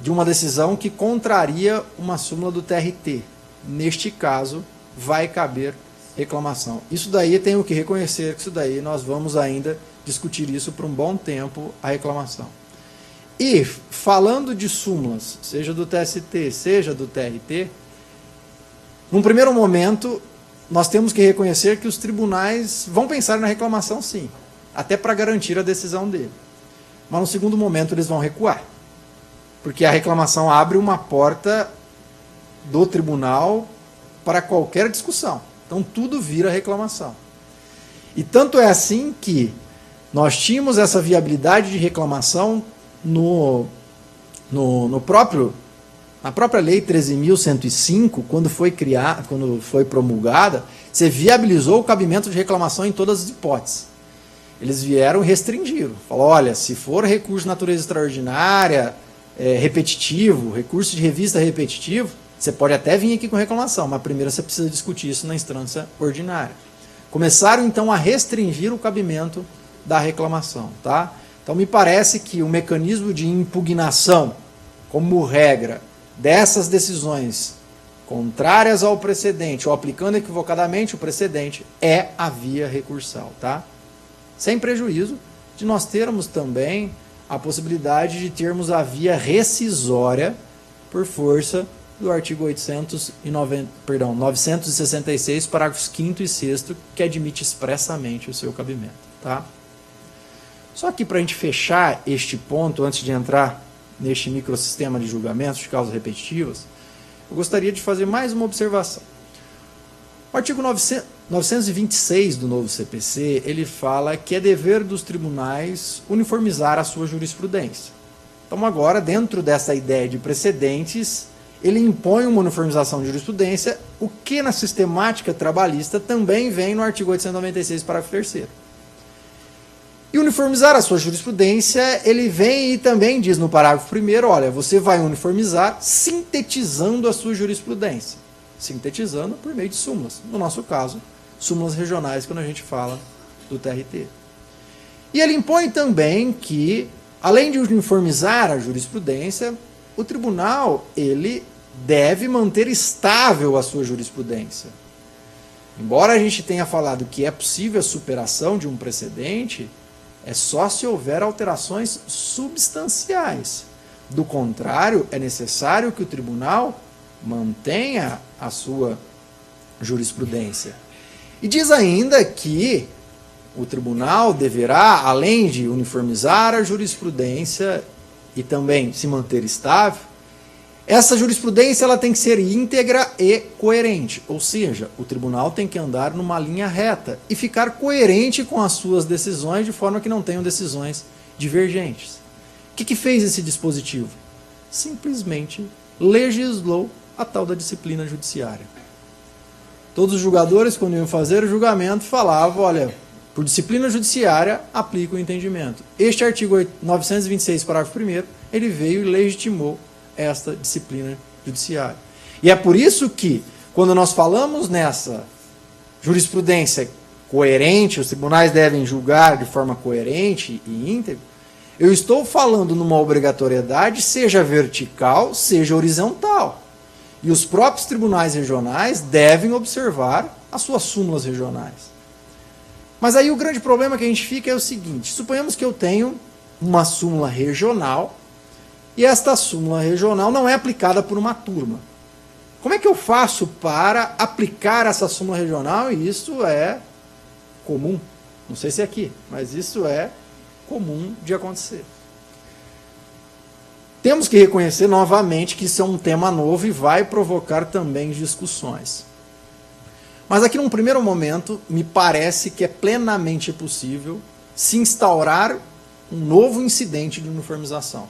[SPEAKER 1] de uma decisão que contraria uma súmula do TRT. Neste caso, vai caber reclamação. Isso daí tenho que reconhecer que isso daí nós vamos ainda discutir isso por um bom tempo, a reclamação. E, falando de súmulas, seja do TST, seja do TRT, num primeiro momento, nós temos que reconhecer que os tribunais vão pensar na reclamação sim, até para garantir a decisão dele. Mas no segundo momento eles vão recuar, porque a reclamação abre uma porta do tribunal para qualquer discussão. Então tudo vira reclamação. E tanto é assim que nós tínhamos essa viabilidade de reclamação na própria Lei 13.105, quando foi promulgada, você viabilizou o cabimento de reclamação em todas as hipóteses. Eles vieram e restringiram. Falaram, olha, se for recurso de natureza extraordinária, repetitivo, recurso de revista repetitivo, você pode até vir aqui com reclamação, mas primeiro você precisa discutir isso na instância ordinária. Começaram então a restringir o cabimento da reclamação, tá? Então me parece que o mecanismo de impugnação, como regra, dessas decisões contrárias ao precedente ou aplicando equivocadamente o precedente é a via recursal, tá? Sem prejuízo de nós termos também a possibilidade de termos a via rescisória por força do artigo 966, parágrafos 5º e 6º, que admite expressamente o seu cabimento, tá? Só que para a gente fechar este ponto, antes de entrar neste microsistema de julgamentos de causas repetitivas, eu gostaria de fazer mais uma observação. O artigo 926 do novo CPC, ele fala que é dever dos tribunais uniformizar a sua jurisprudência. Então agora, dentro dessa ideia de precedentes, ele impõe uma uniformização de jurisprudência, o que na sistemática trabalhista também vem no artigo 896, parágrafo 3º. E uniformizar a sua jurisprudência, ele vem e também diz no parágrafo 1º, olha, você vai uniformizar sintetizando a sua jurisprudência. Sintetizando por meio de súmulas. No nosso caso, súmulas regionais, quando a gente fala do TRT. E ele impõe também que, além de uniformizar a jurisprudência, o tribunal, ele deve manter estável a sua jurisprudência. Embora a gente tenha falado que é possível a superação de um precedente, é só se houver alterações substanciais. Do contrário, é necessário que o tribunal mantenha a sua jurisprudência. E diz ainda que o tribunal deverá, além de uniformizar a jurisprudência e também se manter estável, essa jurisprudência ela tem que ser íntegra e coerente, ou seja, o tribunal tem que andar numa linha reta e ficar coerente com as suas decisões de forma que não tenham decisões divergentes. O que fez esse dispositivo? Simplesmente legislou a tal da disciplina judiciária. Todos os julgadores, quando iam fazer o julgamento, falavam, olha, por disciplina judiciária, aplica o entendimento. Este artigo 926, parágrafo 1º, ele veio e legitimou esta disciplina judiciária. E é por isso que, quando nós falamos nessa jurisprudência coerente, os tribunais devem julgar de forma coerente e íntegra, eu estou falando numa obrigatoriedade, seja vertical, seja horizontal. E os próprios tribunais regionais devem observar as suas súmulas regionais. Mas aí o grande problema que a gente fica é o seguinte, suponhamos que eu tenho uma súmula regional, e esta súmula regional não é aplicada por uma turma. Como é que eu faço para aplicar essa súmula regional? E isso é comum. Não sei se é aqui, mas isso é comum de acontecer. Temos que reconhecer novamente que isso é um tema novo e vai provocar também discussões. Mas aqui num primeiro momento, me parece que é plenamente possível se instaurar um novo incidente de uniformização.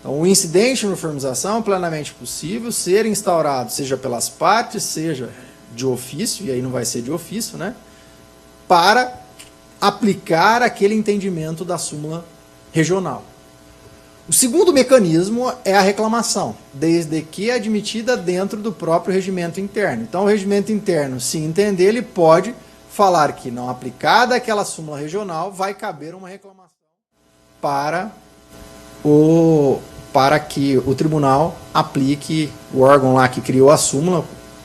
[SPEAKER 1] Então, o incidente de uniformização é plenamente possível ser instaurado, seja pelas partes, seja de ofício, e aí não vai ser de ofício, né? Para aplicar aquele entendimento da súmula regional. O segundo mecanismo é a reclamação, desde que admitida dentro do próprio regimento interno. Então, o regimento interno, se entender, ele pode falar que, não aplicada aquela súmula regional, vai caber uma reclamação para que o tribunal aplique, o órgão lá que criou a súmula,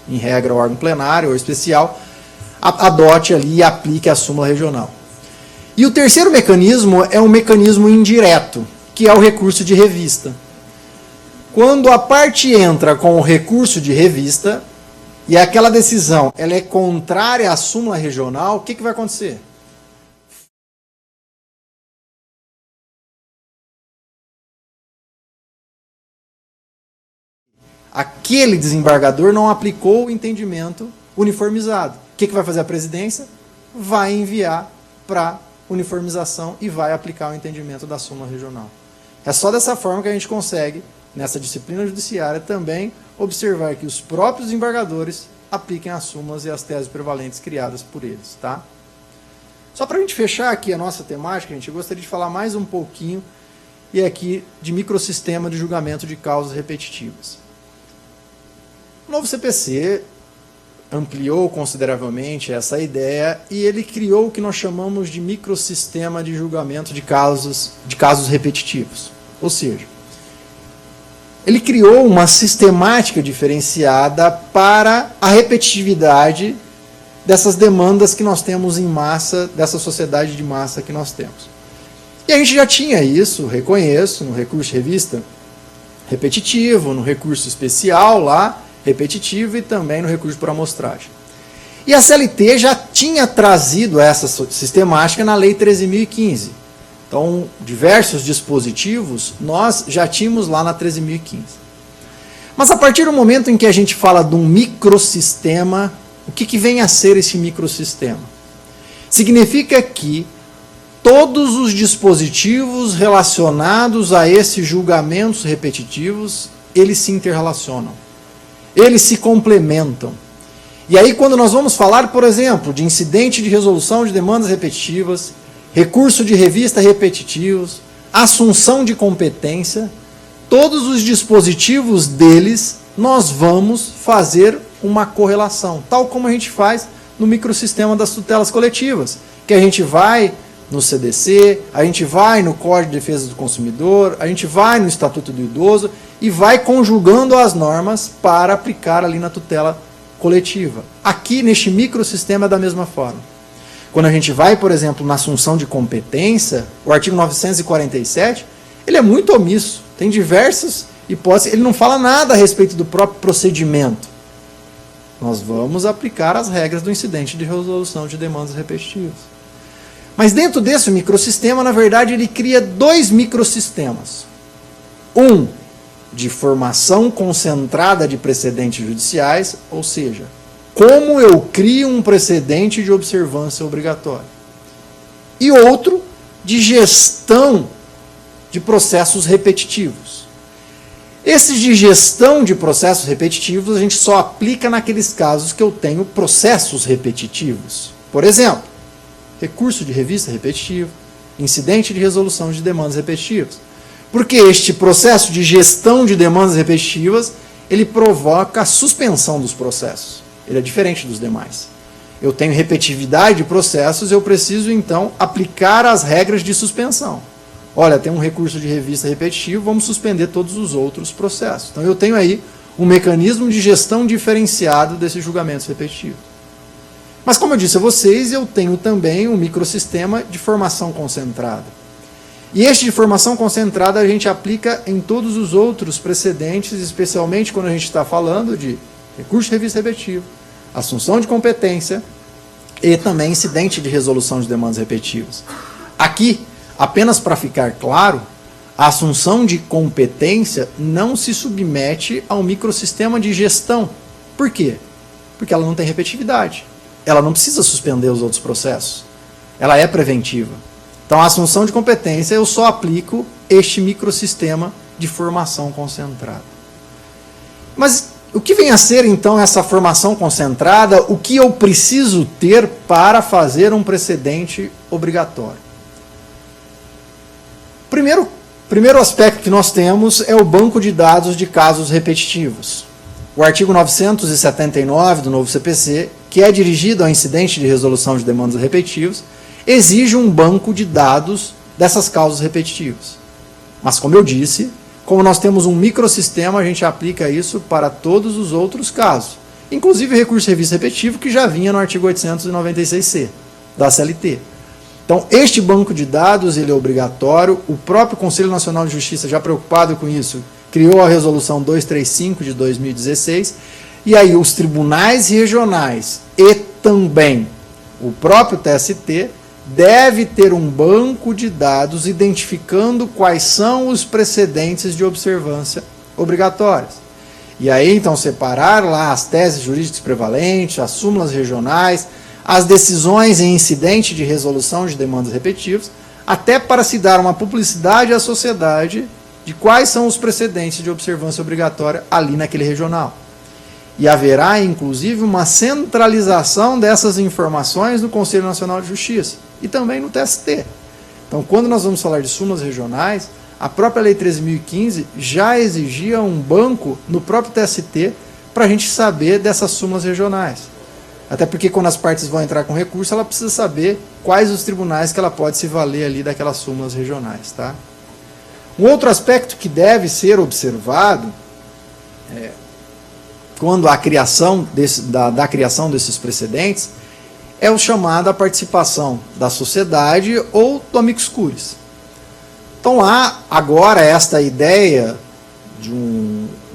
[SPEAKER 1] em regra o órgão plenário ou especial, adote ali e aplique a súmula regional. E o terceiro mecanismo é um mecanismo indireto, que é o recurso de revista. Quando a parte entra com o recurso de revista, e aquela decisão ela é contrária à súmula regional, o que vai acontecer? Aquele desembargador não aplicou o entendimento uniformizado. O que vai fazer a presidência? Vai enviar para uniformização e vai aplicar o entendimento da súmula regional. É só dessa forma que a gente consegue, nessa disciplina judiciária, também observar que os próprios desembargadores apliquem as súmulas e as teses prevalentes criadas por eles. Tá? Só para a gente fechar aqui a nossa temática, eu gostaria de falar mais um pouquinho e aqui de microsistema de julgamento de causas repetitivas. O novo CPC ampliou consideravelmente essa ideia e ele criou o que nós chamamos de microsistema de julgamento de casos repetitivos. Ou seja, ele criou uma sistemática diferenciada para a repetitividade dessas demandas que nós temos em massa, dessa sociedade de massa que nós temos. E a gente já tinha isso, reconheço, no recurso de revista repetitivo, no recurso especial lá, repetitivo e também no recurso por amostragem. E a CLT já tinha trazido essa sistemática na Lei 13.015. Então, diversos dispositivos nós já tínhamos lá na 13.015. Mas a partir do momento em que a gente fala de um microsistema, o que vem a ser esse microsistema? Significa que todos os dispositivos relacionados a esses julgamentos repetitivos, eles se interrelacionam. Eles se complementam. E aí quando nós vamos falar, por exemplo, de incidente de resolução de demandas repetitivas, recurso de revista repetitivos, assunção de competência, todos os dispositivos deles nós vamos fazer uma correlação, tal como a gente faz no microsistema das tutelas coletivas, que a gente vai no CDC, a gente vai no Código de Defesa do Consumidor, a gente vai no Estatuto do Idoso e vai conjugando as normas para aplicar ali na tutela coletiva. Aqui, neste microsistema, é da mesma forma. Quando a gente vai, por exemplo, na assunção de competência, o artigo 947, ele é muito omisso, tem diversas hipóteses, ele não fala nada a respeito do próprio procedimento. Nós vamos aplicar as regras do incidente de resolução de demandas repetitivas. Mas dentro desse microsistema, na verdade, ele cria dois microsistemas. Um de formação concentrada de precedentes judiciais, ou seja, como eu crio um precedente de observância obrigatória. E outro de gestão de processos repetitivos. Esses de gestão de processos repetitivos a gente só aplica naqueles casos que eu tenho processos repetitivos. Por exemplo, recurso de revista repetitivo, incidente de resolução de demandas repetitivas. Porque este processo de gestão de demandas repetitivas, ele provoca a suspensão dos processos. Ele é diferente dos demais. Eu tenho repetitividade de processos, eu preciso então aplicar as regras de suspensão. Olha, tem um recurso de revista repetitivo, vamos suspender todos os outros processos. Então eu tenho aí um mecanismo de gestão diferenciado desses julgamentos repetitivos. Mas como eu disse a vocês, eu tenho também um microsistema de formação concentrada. E este de formação concentrada a gente aplica em todos os outros precedentes, especialmente quando a gente está falando de recurso de revista repetitivo, assunção de competência e também incidente de resolução de demandas repetitivas. Aqui, apenas para ficar claro, a assunção de competência não se submete ao microsistema de gestão. Por quê? Porque ela não tem repetitividade. Ela não precisa suspender os outros processos. Ela é preventiva. Então, a assunção de competência, eu só aplico este microsistema de formação concentrada. Mas o que vem a ser, então, essa formação concentrada? O que eu preciso ter para fazer um precedente obrigatório? Primeiro aspecto que nós temos é o banco de dados de casos repetitivos. O artigo 979 do novo CPC, que é dirigido ao incidente de resolução de demandas repetitivas, exige um banco de dados dessas causas repetitivas. Mas, como eu disse, como nós temos um microsistema, a gente aplica isso para todos os outros casos, inclusive recurso de revista repetitivo, que já vinha no artigo 896C da CLT. Então, este banco de dados ele é obrigatório. O próprio Conselho Nacional de Justiça, já preocupado com isso, criou a Resolução 235 de 2016, e aí os tribunais regionais e também o próprio TST deve ter um banco de dados identificando quais são os precedentes de observância obrigatórias. E aí, então, separar lá as teses jurídicas prevalentes, as súmulas regionais, as decisões em incidente de resolução de demandas repetitivas, até para se dar uma publicidade à sociedade de quais são os precedentes de observância obrigatória ali naquele regional. E haverá, inclusive, uma centralização dessas informações no Conselho Nacional de Justiça e também no TST. Então, quando nós vamos falar de súmulas regionais, a própria Lei 13.015 já exigia um banco no próprio TST para a gente saber dessas súmulas regionais. Até porque quando as partes vão entrar com recurso, ela precisa saber quais os tribunais que ela pode se valer ali daquelas súmulas regionais. Tá? Um outro aspecto que deve ser observado quando a criação da criação desses precedentes é o chamado a participação da sociedade ou do amicus curiae. Então há agora esta ideia de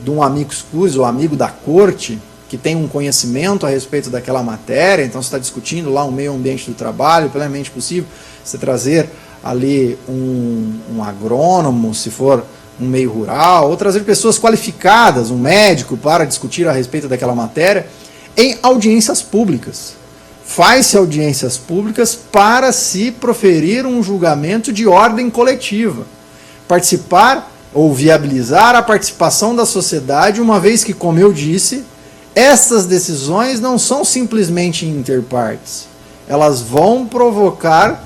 [SPEAKER 1] um amicus curiae, ou amigo da corte, que tem um conhecimento a respeito daquela matéria, então você está discutindo lá um meio ambiente do trabalho, plenamente possível você trazer ali um agrônomo, se for um meio rural, ou trazer pessoas qualificadas, um médico, para discutir a respeito daquela matéria, em audiências públicas. Faz-se audiências públicas para se proferir um julgamento de ordem coletiva. Participar ou viabilizar a participação da sociedade, uma vez que, como eu disse, essas decisões não são simplesmente interpartes. Elas vão provocar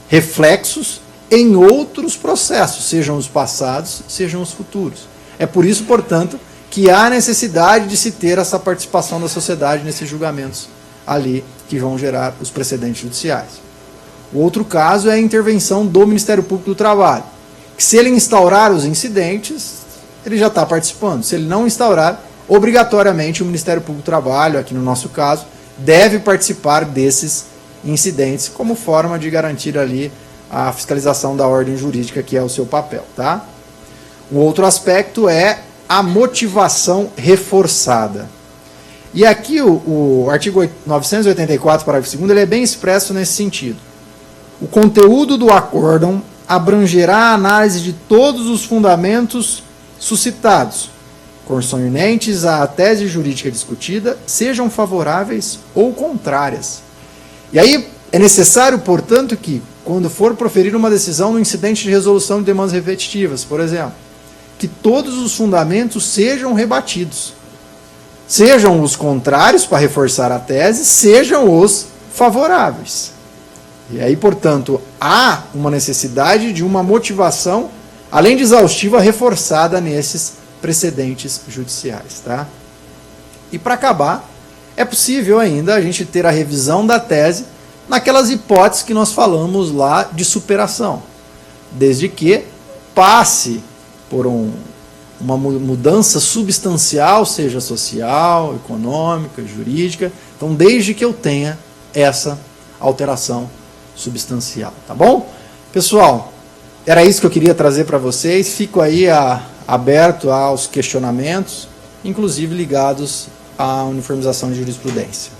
[SPEAKER 1] reflexos em outros processos, sejam os passados, sejam os futuros. É por isso, portanto, que há necessidade de se ter essa participação da sociedade nesses julgamentos ali que vão gerar os precedentes judiciais. O outro caso é a intervenção do Ministério Público do Trabalho, que se ele instaurar os incidentes, ele já está participando. Se ele não instaurar, obrigatoriamente o Ministério Público do Trabalho, aqui no nosso caso, deve participar desses incidentes como forma de garantir ali a fiscalização da ordem jurídica, que é o seu papel, tá? O outro aspecto é a motivação reforçada. E aqui o artigo 984, parágrafo 2º, ele é bem expresso nesse sentido. O conteúdo do acórdão abrangerá a análise de todos os fundamentos suscitados, concernentes à tese jurídica discutida, sejam favoráveis ou contrárias. E aí é necessário, portanto, que, quando for proferir uma decisão no incidente de resolução de demandas repetitivas, por exemplo, que todos os fundamentos sejam rebatidos. Sejam os contrários para reforçar a tese, sejam os favoráveis. E aí, portanto, há uma necessidade de uma motivação, além de exaustiva, reforçada nesses precedentes judiciais. Tá? E para acabar, é possível ainda a gente ter a revisão da tese naquelas hipóteses que nós falamos lá de superação, desde que passe por uma mudança substancial, seja social, econômica, jurídica, então desde que eu tenha essa alteração substancial, tá bom? Pessoal, era isso que eu queria trazer para vocês, fico aí aberto aos questionamentos, inclusive ligados à uniformização de jurisprudência.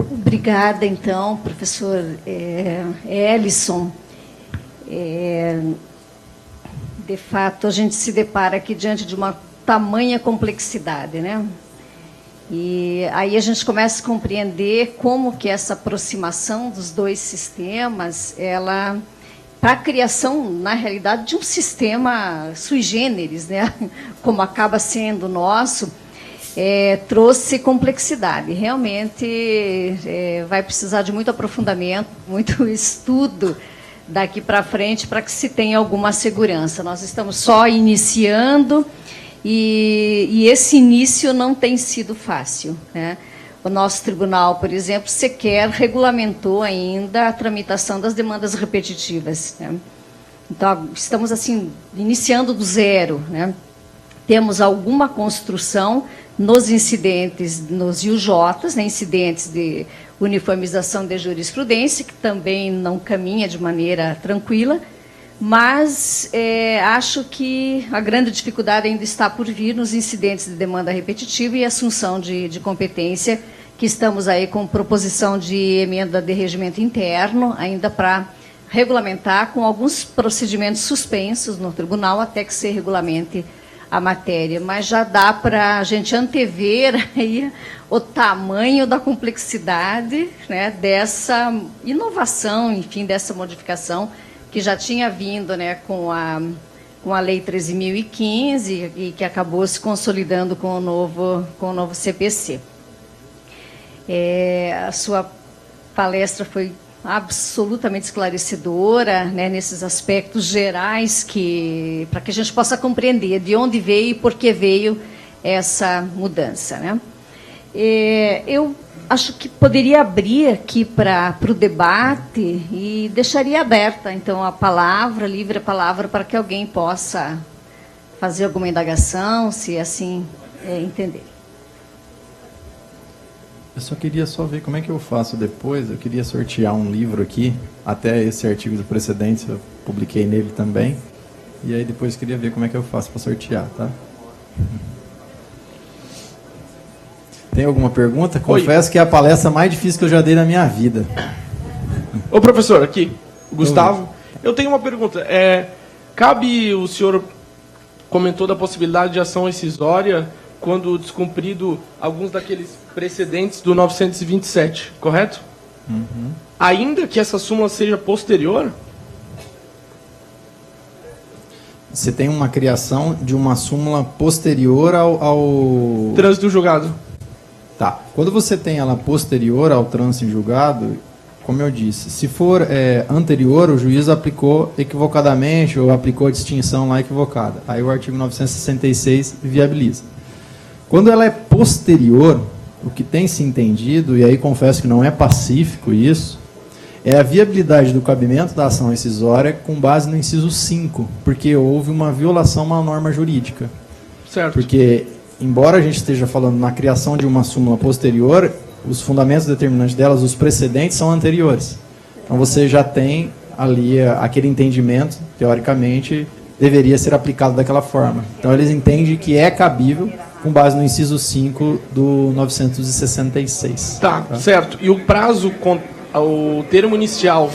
[SPEAKER 2] Obrigada, então, professor Ellison. De fato, a gente se depara aqui diante de uma tamanha complexidade, né? E aí a gente começa a compreender como que essa aproximação dos dois sistemas, ela, para a criação, na realidade, de um sistema sui generis, né? Como acaba sendo o nosso, trouxe complexidade. Realmente vai precisar de muito aprofundamento, muito estudo daqui para frente para que se tenha alguma segurança. Nós estamos só iniciando e esse início não tem sido fácil, né? O nosso tribunal, por exemplo, sequer regulamentou ainda a tramitação das demandas repetitivas, né? Então, estamos assim iniciando do zero, né? Temos alguma construção nos incidentes, nos IUJs, né, incidentes de uniformização de jurisprudência, que também não caminha de maneira tranquila, mas acho que a grande dificuldade ainda está por vir nos incidentes de demanda repetitiva e assunção de competência, que estamos aí com proposição de emenda de regimento interno, ainda para regulamentar com alguns procedimentos suspensos no tribunal, até que se regulamente a matéria, mas já dá para a gente antever aí o tamanho da complexidade, né, dessa inovação, enfim, dessa modificação que já tinha vindo, né, com a Lei 13.015 e que acabou se consolidando com o novo CPC. A sua palestra foi absolutamente esclarecedora, né, nesses aspectos gerais para que a gente possa compreender de onde veio e por que veio essa mudança, né? Eu acho que poderia abrir aqui para o debate e deixaria aberta, então, a palavra, livre a palavra, para que alguém possa fazer alguma indagação, se assim entender.
[SPEAKER 1] Eu só queria ver como é que eu faço depois. Eu queria sortear um livro aqui, até esse artigo do precedentes, eu publiquei nele também. E aí depois queria ver como é que eu faço para sortear, tá? Tem alguma pergunta? Confesso que é a palestra mais difícil que eu já dei na minha vida.
[SPEAKER 3] Ô professor, aqui, Gustavo. Eu tenho uma pergunta. Cabe, o senhor comentou da possibilidade de ação rescisória quando descumprido alguns daqueles precedentes do 927, correto?
[SPEAKER 1] Uhum.
[SPEAKER 3] Ainda que essa súmula seja posterior?
[SPEAKER 1] você tem uma criação de uma súmula posterior ao...
[SPEAKER 3] Trânsito julgado.
[SPEAKER 1] Tá. Quando você tem ela posterior ao trânsito em julgado, como eu disse, se for anterior, o juiz aplicou equivocadamente ou aplicou a distinção lá equivocada. Aí o artigo 966 viabiliza. Quando ela é posterior, o que tem se entendido, e aí confesso que não é pacífico isso, é a viabilidade do cabimento da ação rescisória com base no inciso 5, porque houve uma violação a uma norma jurídica.
[SPEAKER 3] Certo.
[SPEAKER 1] Porque, embora a gente esteja falando na criação de uma súmula posterior, os fundamentos determinantes delas, os precedentes, são anteriores. Então você já tem ali aquele entendimento, teoricamente, deveria ser aplicado daquela forma. Então eles entendem que é cabível com base no inciso 5 do 966.
[SPEAKER 3] Tá, certo. E o prazo, o termo inicial,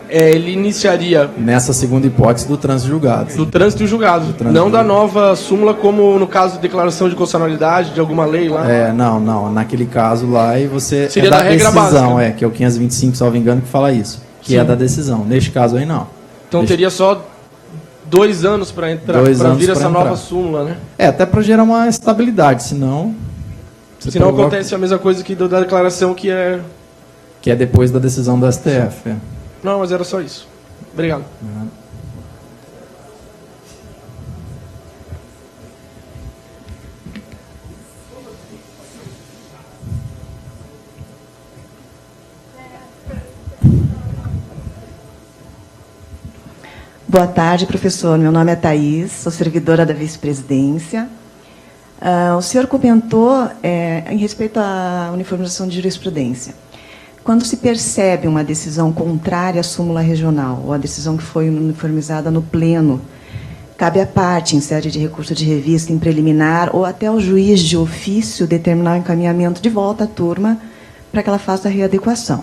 [SPEAKER 3] ele iniciaria...
[SPEAKER 1] Nessa segunda hipótese do trânsito julgado.
[SPEAKER 3] Do trânsito julgado, não da nova súmula, como no caso de declaração de constitucionalidade de alguma lei lá?
[SPEAKER 1] Não. Naquele caso lá, e você...
[SPEAKER 3] Seria
[SPEAKER 1] da
[SPEAKER 3] da regra
[SPEAKER 1] decisão,
[SPEAKER 3] básica.
[SPEAKER 1] que é o 525, salvo engano, que fala isso. Que
[SPEAKER 3] Sim.
[SPEAKER 1] é da decisão. Neste caso aí, não.
[SPEAKER 3] Então teria só 2 anos para entrar, para vir essa nova súmula, né?
[SPEAKER 1] Até para gerar uma estabilidade, senão...
[SPEAKER 3] Senão acontece a mesma coisa que da declaração, que é...
[SPEAKER 1] Que é depois da decisão do STF.
[SPEAKER 3] Não, mas era só isso. Obrigado.
[SPEAKER 4] Boa tarde, professor. Meu nome é Thaís, sou servidora da vice-presidência. O senhor comentou em respeito à uniformização de jurisprudência. Quando se percebe uma decisão contrária à súmula regional, ou a decisão que foi uniformizada no pleno, cabe à parte, em sede de recurso de revista, em preliminar, ou até ao juiz de ofício determinar o encaminhamento de volta à turma para que ela faça a readequação.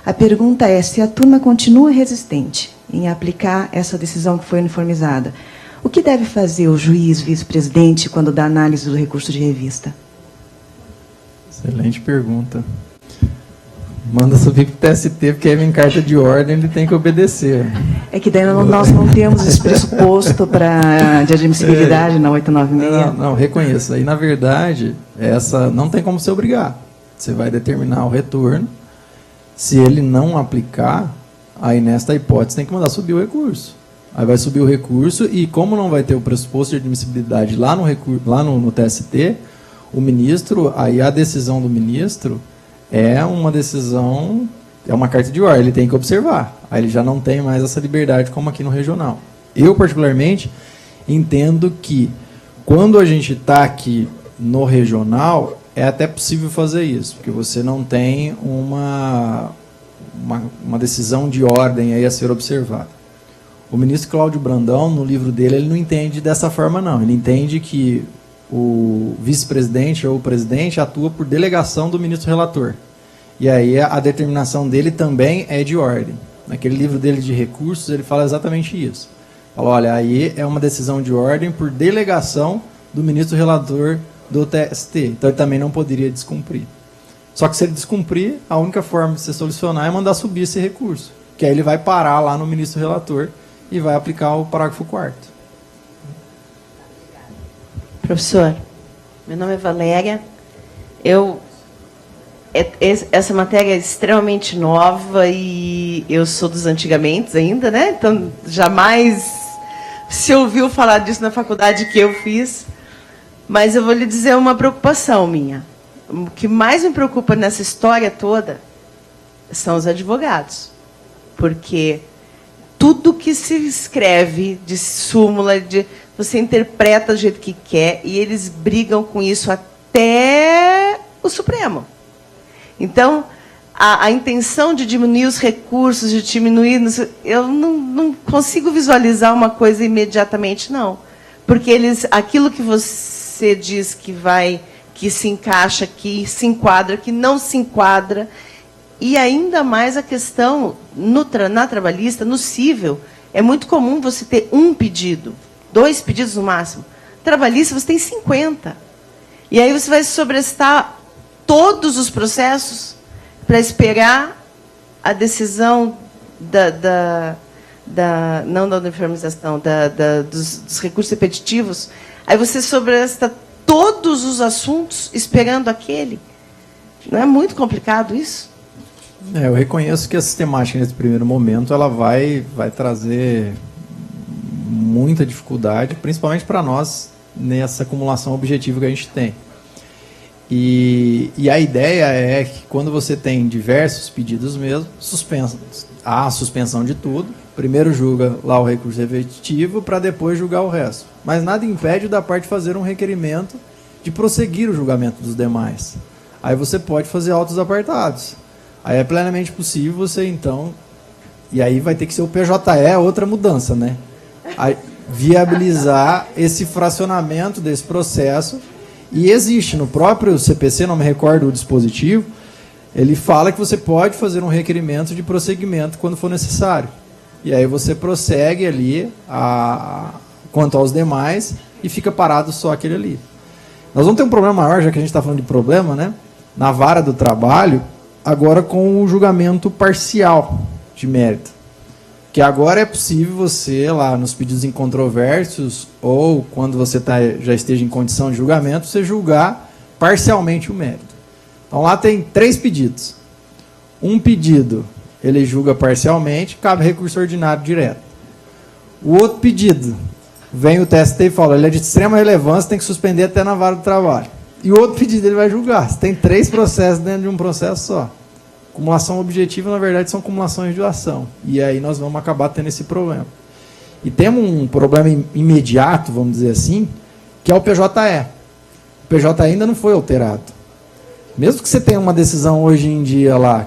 [SPEAKER 4] A pergunta é se a turma continua resistente em aplicar essa decisão que foi uniformizada. O que deve fazer o juiz vice-presidente quando dá análise do recurso de revista?
[SPEAKER 1] Excelente pergunta. Manda subir para o TST, porque aí vem carta de ordem, ele tem que obedecer.
[SPEAKER 4] É que daí nós não temos esse pressuposto de admissibilidade na 896.
[SPEAKER 1] Não, reconheço. Aí, na verdade, essa não tem como se obrigar. Você vai determinar o retorno. Se ele não aplicar, aí nesta hipótese tem que mandar subir o recurso. Aí vai subir o recurso e, como não vai ter o pressuposto de admissibilidade lá no TST, o ministro, aí a decisão do ministro é uma decisão, é uma carta de ordem, ele tem que observar. Aí ele já não tem mais essa liberdade como aqui no regional. Eu, particularmente, entendo que quando a gente está aqui no regional, é até possível fazer isso, porque você não tem uma decisão de ordem aí a ser observada. O ministro Cláudio Brandão, no livro dele, ele não entende dessa forma, não. Ele entende que o vice-presidente ou o presidente atua por delegação do ministro relator. E aí a determinação dele também é de ordem. Naquele livro dele de recursos, ele fala exatamente isso. Fala, olha, aí é uma decisão de ordem por delegação do ministro relator do TST. Então ele também não poderia descumprir. Só que se ele descumprir, a única forma de se solucionar é mandar subir esse recurso. Que aí ele vai parar lá no ministro relator e vai aplicar o parágrafo 4º.
[SPEAKER 5] Professor, meu nome é Valéria. Essa matéria é extremamente nova e eu sou dos antigamente ainda, né? Então, jamais se ouviu falar disso na faculdade que eu fiz. Mas eu vou lhe dizer uma preocupação minha. O que mais me preocupa nessa história toda são os advogados. Porque tudo que se escreve de súmula, você interpreta do jeito que quer, e eles brigam com isso até o Supremo. Então, a intenção de diminuir os recursos, de diminuir... Eu não consigo visualizar uma coisa imediatamente, não. Porque aquilo que você diz que se encaixa, que se enquadra, que não se enquadra, e ainda mais a questão, na trabalhista, no cível, é muito comum você ter um pedido, 2 pedidos no máximo. Trabalhista, você tem 50. E aí você vai sobrestar todos os processos para esperar a decisão não da uniformização, dos recursos repetitivos, aí você sobresta todos os assuntos esperando aquele. Não é muito complicado isso?
[SPEAKER 1] Eu reconheço que a sistemática, nesse primeiro momento, ela vai trazer muita dificuldade, principalmente para nós, nessa acumulação objetiva que a gente tem. E a ideia é que, quando você tem diversos pedidos mesmo, há a suspensão de tudo. Primeiro julga lá o recurso repetitivo, para depois julgar o resto. Mas nada impede da parte fazer um requerimento de prosseguir o julgamento dos demais. Aí você pode fazer autos apartados. Aí é plenamente possível você, então... E aí vai ter que ser o PJE, outra mudança, né? Aí, viabilizar esse fracionamento desse processo. E existe no próprio CPC, não me recordo o dispositivo, ele fala que você pode fazer um requerimento de prosseguimento quando for necessário. E aí você prossegue ali quanto aos demais e fica parado só aquele ali. Nós vamos ter um problema maior, já que a gente está falando de problema, né? Na vara do trabalho, agora com o julgamento parcial de mérito. Que agora é possível você, lá nos pedidos incontroversos, ou quando você já esteja em condição de julgamento, você julgar parcialmente o mérito. Então lá tem 3 pedidos. Um pedido, ele julga parcialmente, cabe recurso ordinário direto. O outro pedido, vem o TST e fala, ele é de extrema relevância, tem que suspender até na vara do trabalho. E o outro pedido ele vai julgar. Você tem 3 processos dentro de um processo só. Acumulação objetiva, na verdade, são acumulações de ação. E aí nós vamos acabar tendo esse problema. E temos um problema imediato, vamos dizer assim, que é o PJE. O PJE ainda não foi alterado. Mesmo que você tenha uma decisão hoje em dia lá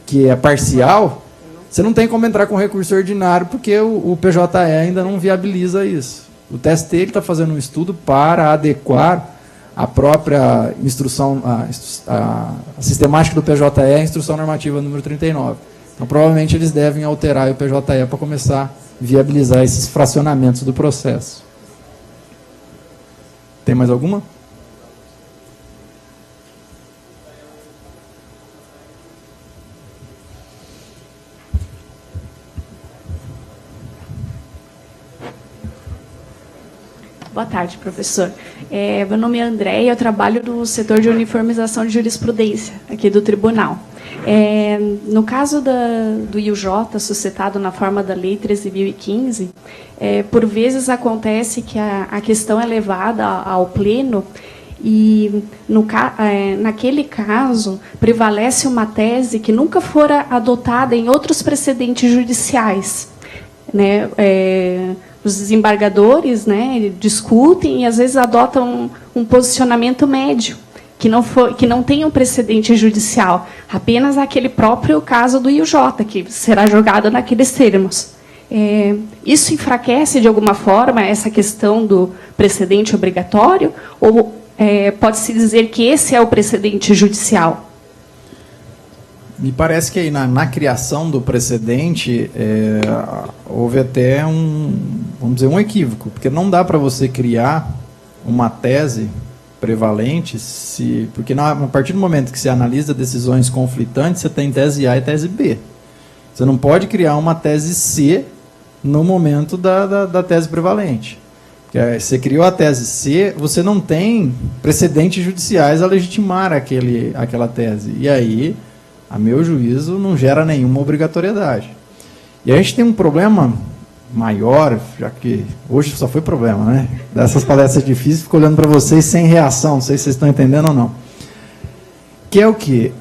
[SPEAKER 1] que é parcial, você não tem como entrar com recurso ordinário, porque o PJE ainda não viabiliza isso. O TST está fazendo um estudo para adequar a própria instrução, a sistemática do PJE é a instrução normativa número 39. Então, provavelmente, eles devem alterar o PJE para começar a viabilizar esses fracionamentos do processo. Tem mais alguma?
[SPEAKER 6] Boa tarde, professor. Meu nome é Andréia, eu trabalho no setor de uniformização de jurisprudência, aqui do tribunal. No caso do IUJ, suscitado na forma da Lei 13.015, por vezes acontece que a questão é levada ao pleno e, naquele caso, prevalece uma tese que nunca fora adotada em outros precedentes judiciais, né? Os desembargadores, né, discutem e às vezes adotam um posicionamento médio, que não tem um precedente judicial, apenas aquele próprio caso do IUJ, que será julgado naqueles termos. Isso enfraquece de alguma forma essa questão do precedente obrigatório, ou pode-se dizer que esse é o precedente judicial?
[SPEAKER 1] Me parece que aí na criação do precedente houve até vamos dizer, um equívoco, porque não dá para você criar uma tese prevalente, porque a partir do momento que você analisa decisões conflitantes, você tem tese A e tese B. Você não pode criar uma tese C no momento da tese prevalente. Você criou a tese C, você não tem precedentes judiciais a legitimar aquela tese. E aí, a meu juízo, não gera nenhuma obrigatoriedade. E a gente tem um problema maior, já que hoje só foi problema, né? Dessas palestras difíceis, fico olhando para vocês sem reação, não sei se vocês estão entendendo ou não. Que é o quê?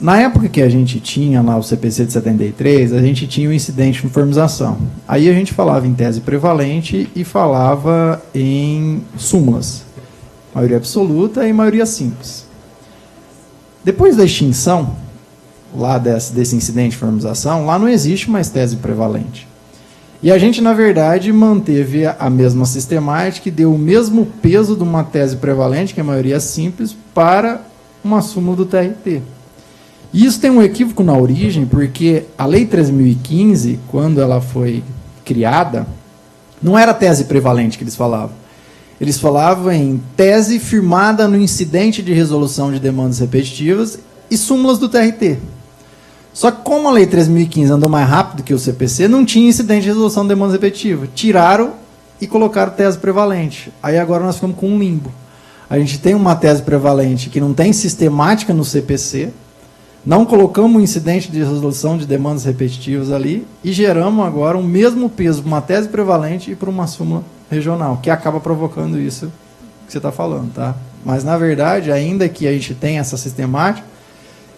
[SPEAKER 1] Na época que a gente tinha lá o CPC de 73, a gente tinha o incidente de uniformização. Aí a gente falava em tese prevalente e falava em súmulas. Maioria absoluta e maioria simples. Depois da extinção lá desse incidente de uniformização, lá não existe mais tese prevalente. E a gente, na verdade, manteve a mesma sistemática e deu o mesmo peso de uma tese prevalente, que é a maioria simples, para uma súmula do TRT. E isso tem um equívoco na origem, porque a Lei 13.015, quando ela foi criada, não era tese prevalente que eles falavam. Eles falavam em tese firmada no incidente de resolução de demandas repetitivas e súmulas do TRT. Só que como a Lei 3.015 andou mais rápido que o CPC, não tinha incidente de resolução de demandas repetitivas. Tiraram e colocaram tese prevalente. Aí agora nós ficamos com um limbo. A gente tem uma tese prevalente que não tem sistemática no CPC, não colocamos um incidente de resolução de demandas repetitivas ali e geramos agora o mesmo peso para uma tese prevalente e para uma súmula regional, que acaba provocando isso que você está falando, tá? Mas, na verdade, ainda que a gente tenha essa sistemática,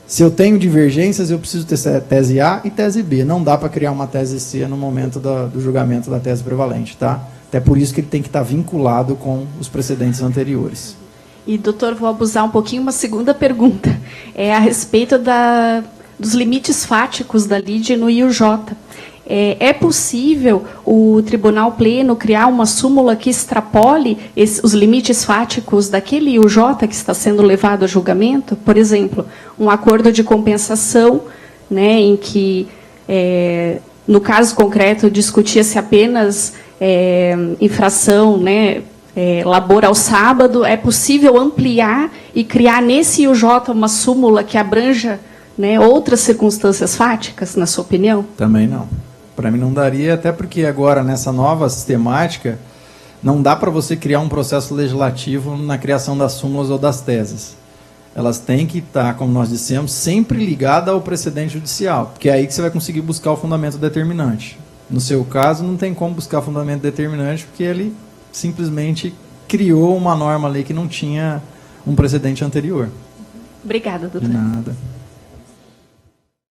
[SPEAKER 1] se eu tenho divergências, eu preciso ter tese A e tese B. Não dá para criar uma tese C no momento do julgamento da tese prevalente, tá? Até por isso que ele tem que estar vinculado com os precedentes anteriores.
[SPEAKER 6] E, doutor, vou abusar um pouquinho, uma segunda pergunta. É a respeito dos limites fáticos da lide no IUJ. É possível o Tribunal Pleno criar uma súmula que extrapole os limites fáticos daquele IUJ que está sendo levado a julgamento? Por exemplo, um acordo de compensação, né, em que, no caso concreto, discutia-se apenas infração, né, labor ao sábado. É possível ampliar e criar nesse IUJ uma súmula que abranja, né, outras circunstâncias fáticas, na sua opinião?
[SPEAKER 1] Também não. Para mim não daria, até porque agora, nessa nova sistemática, não dá para você criar um processo legislativo na criação das súmulas ou das teses. Elas têm que estar, como nós dissemos, sempre ligadas ao precedente judicial, porque é aí que você vai conseguir buscar o fundamento determinante. No seu caso, não tem como buscar fundamento determinante, porque ele simplesmente criou uma norma ali que não tinha um precedente anterior.
[SPEAKER 6] Obrigada, doutor.
[SPEAKER 1] De nada.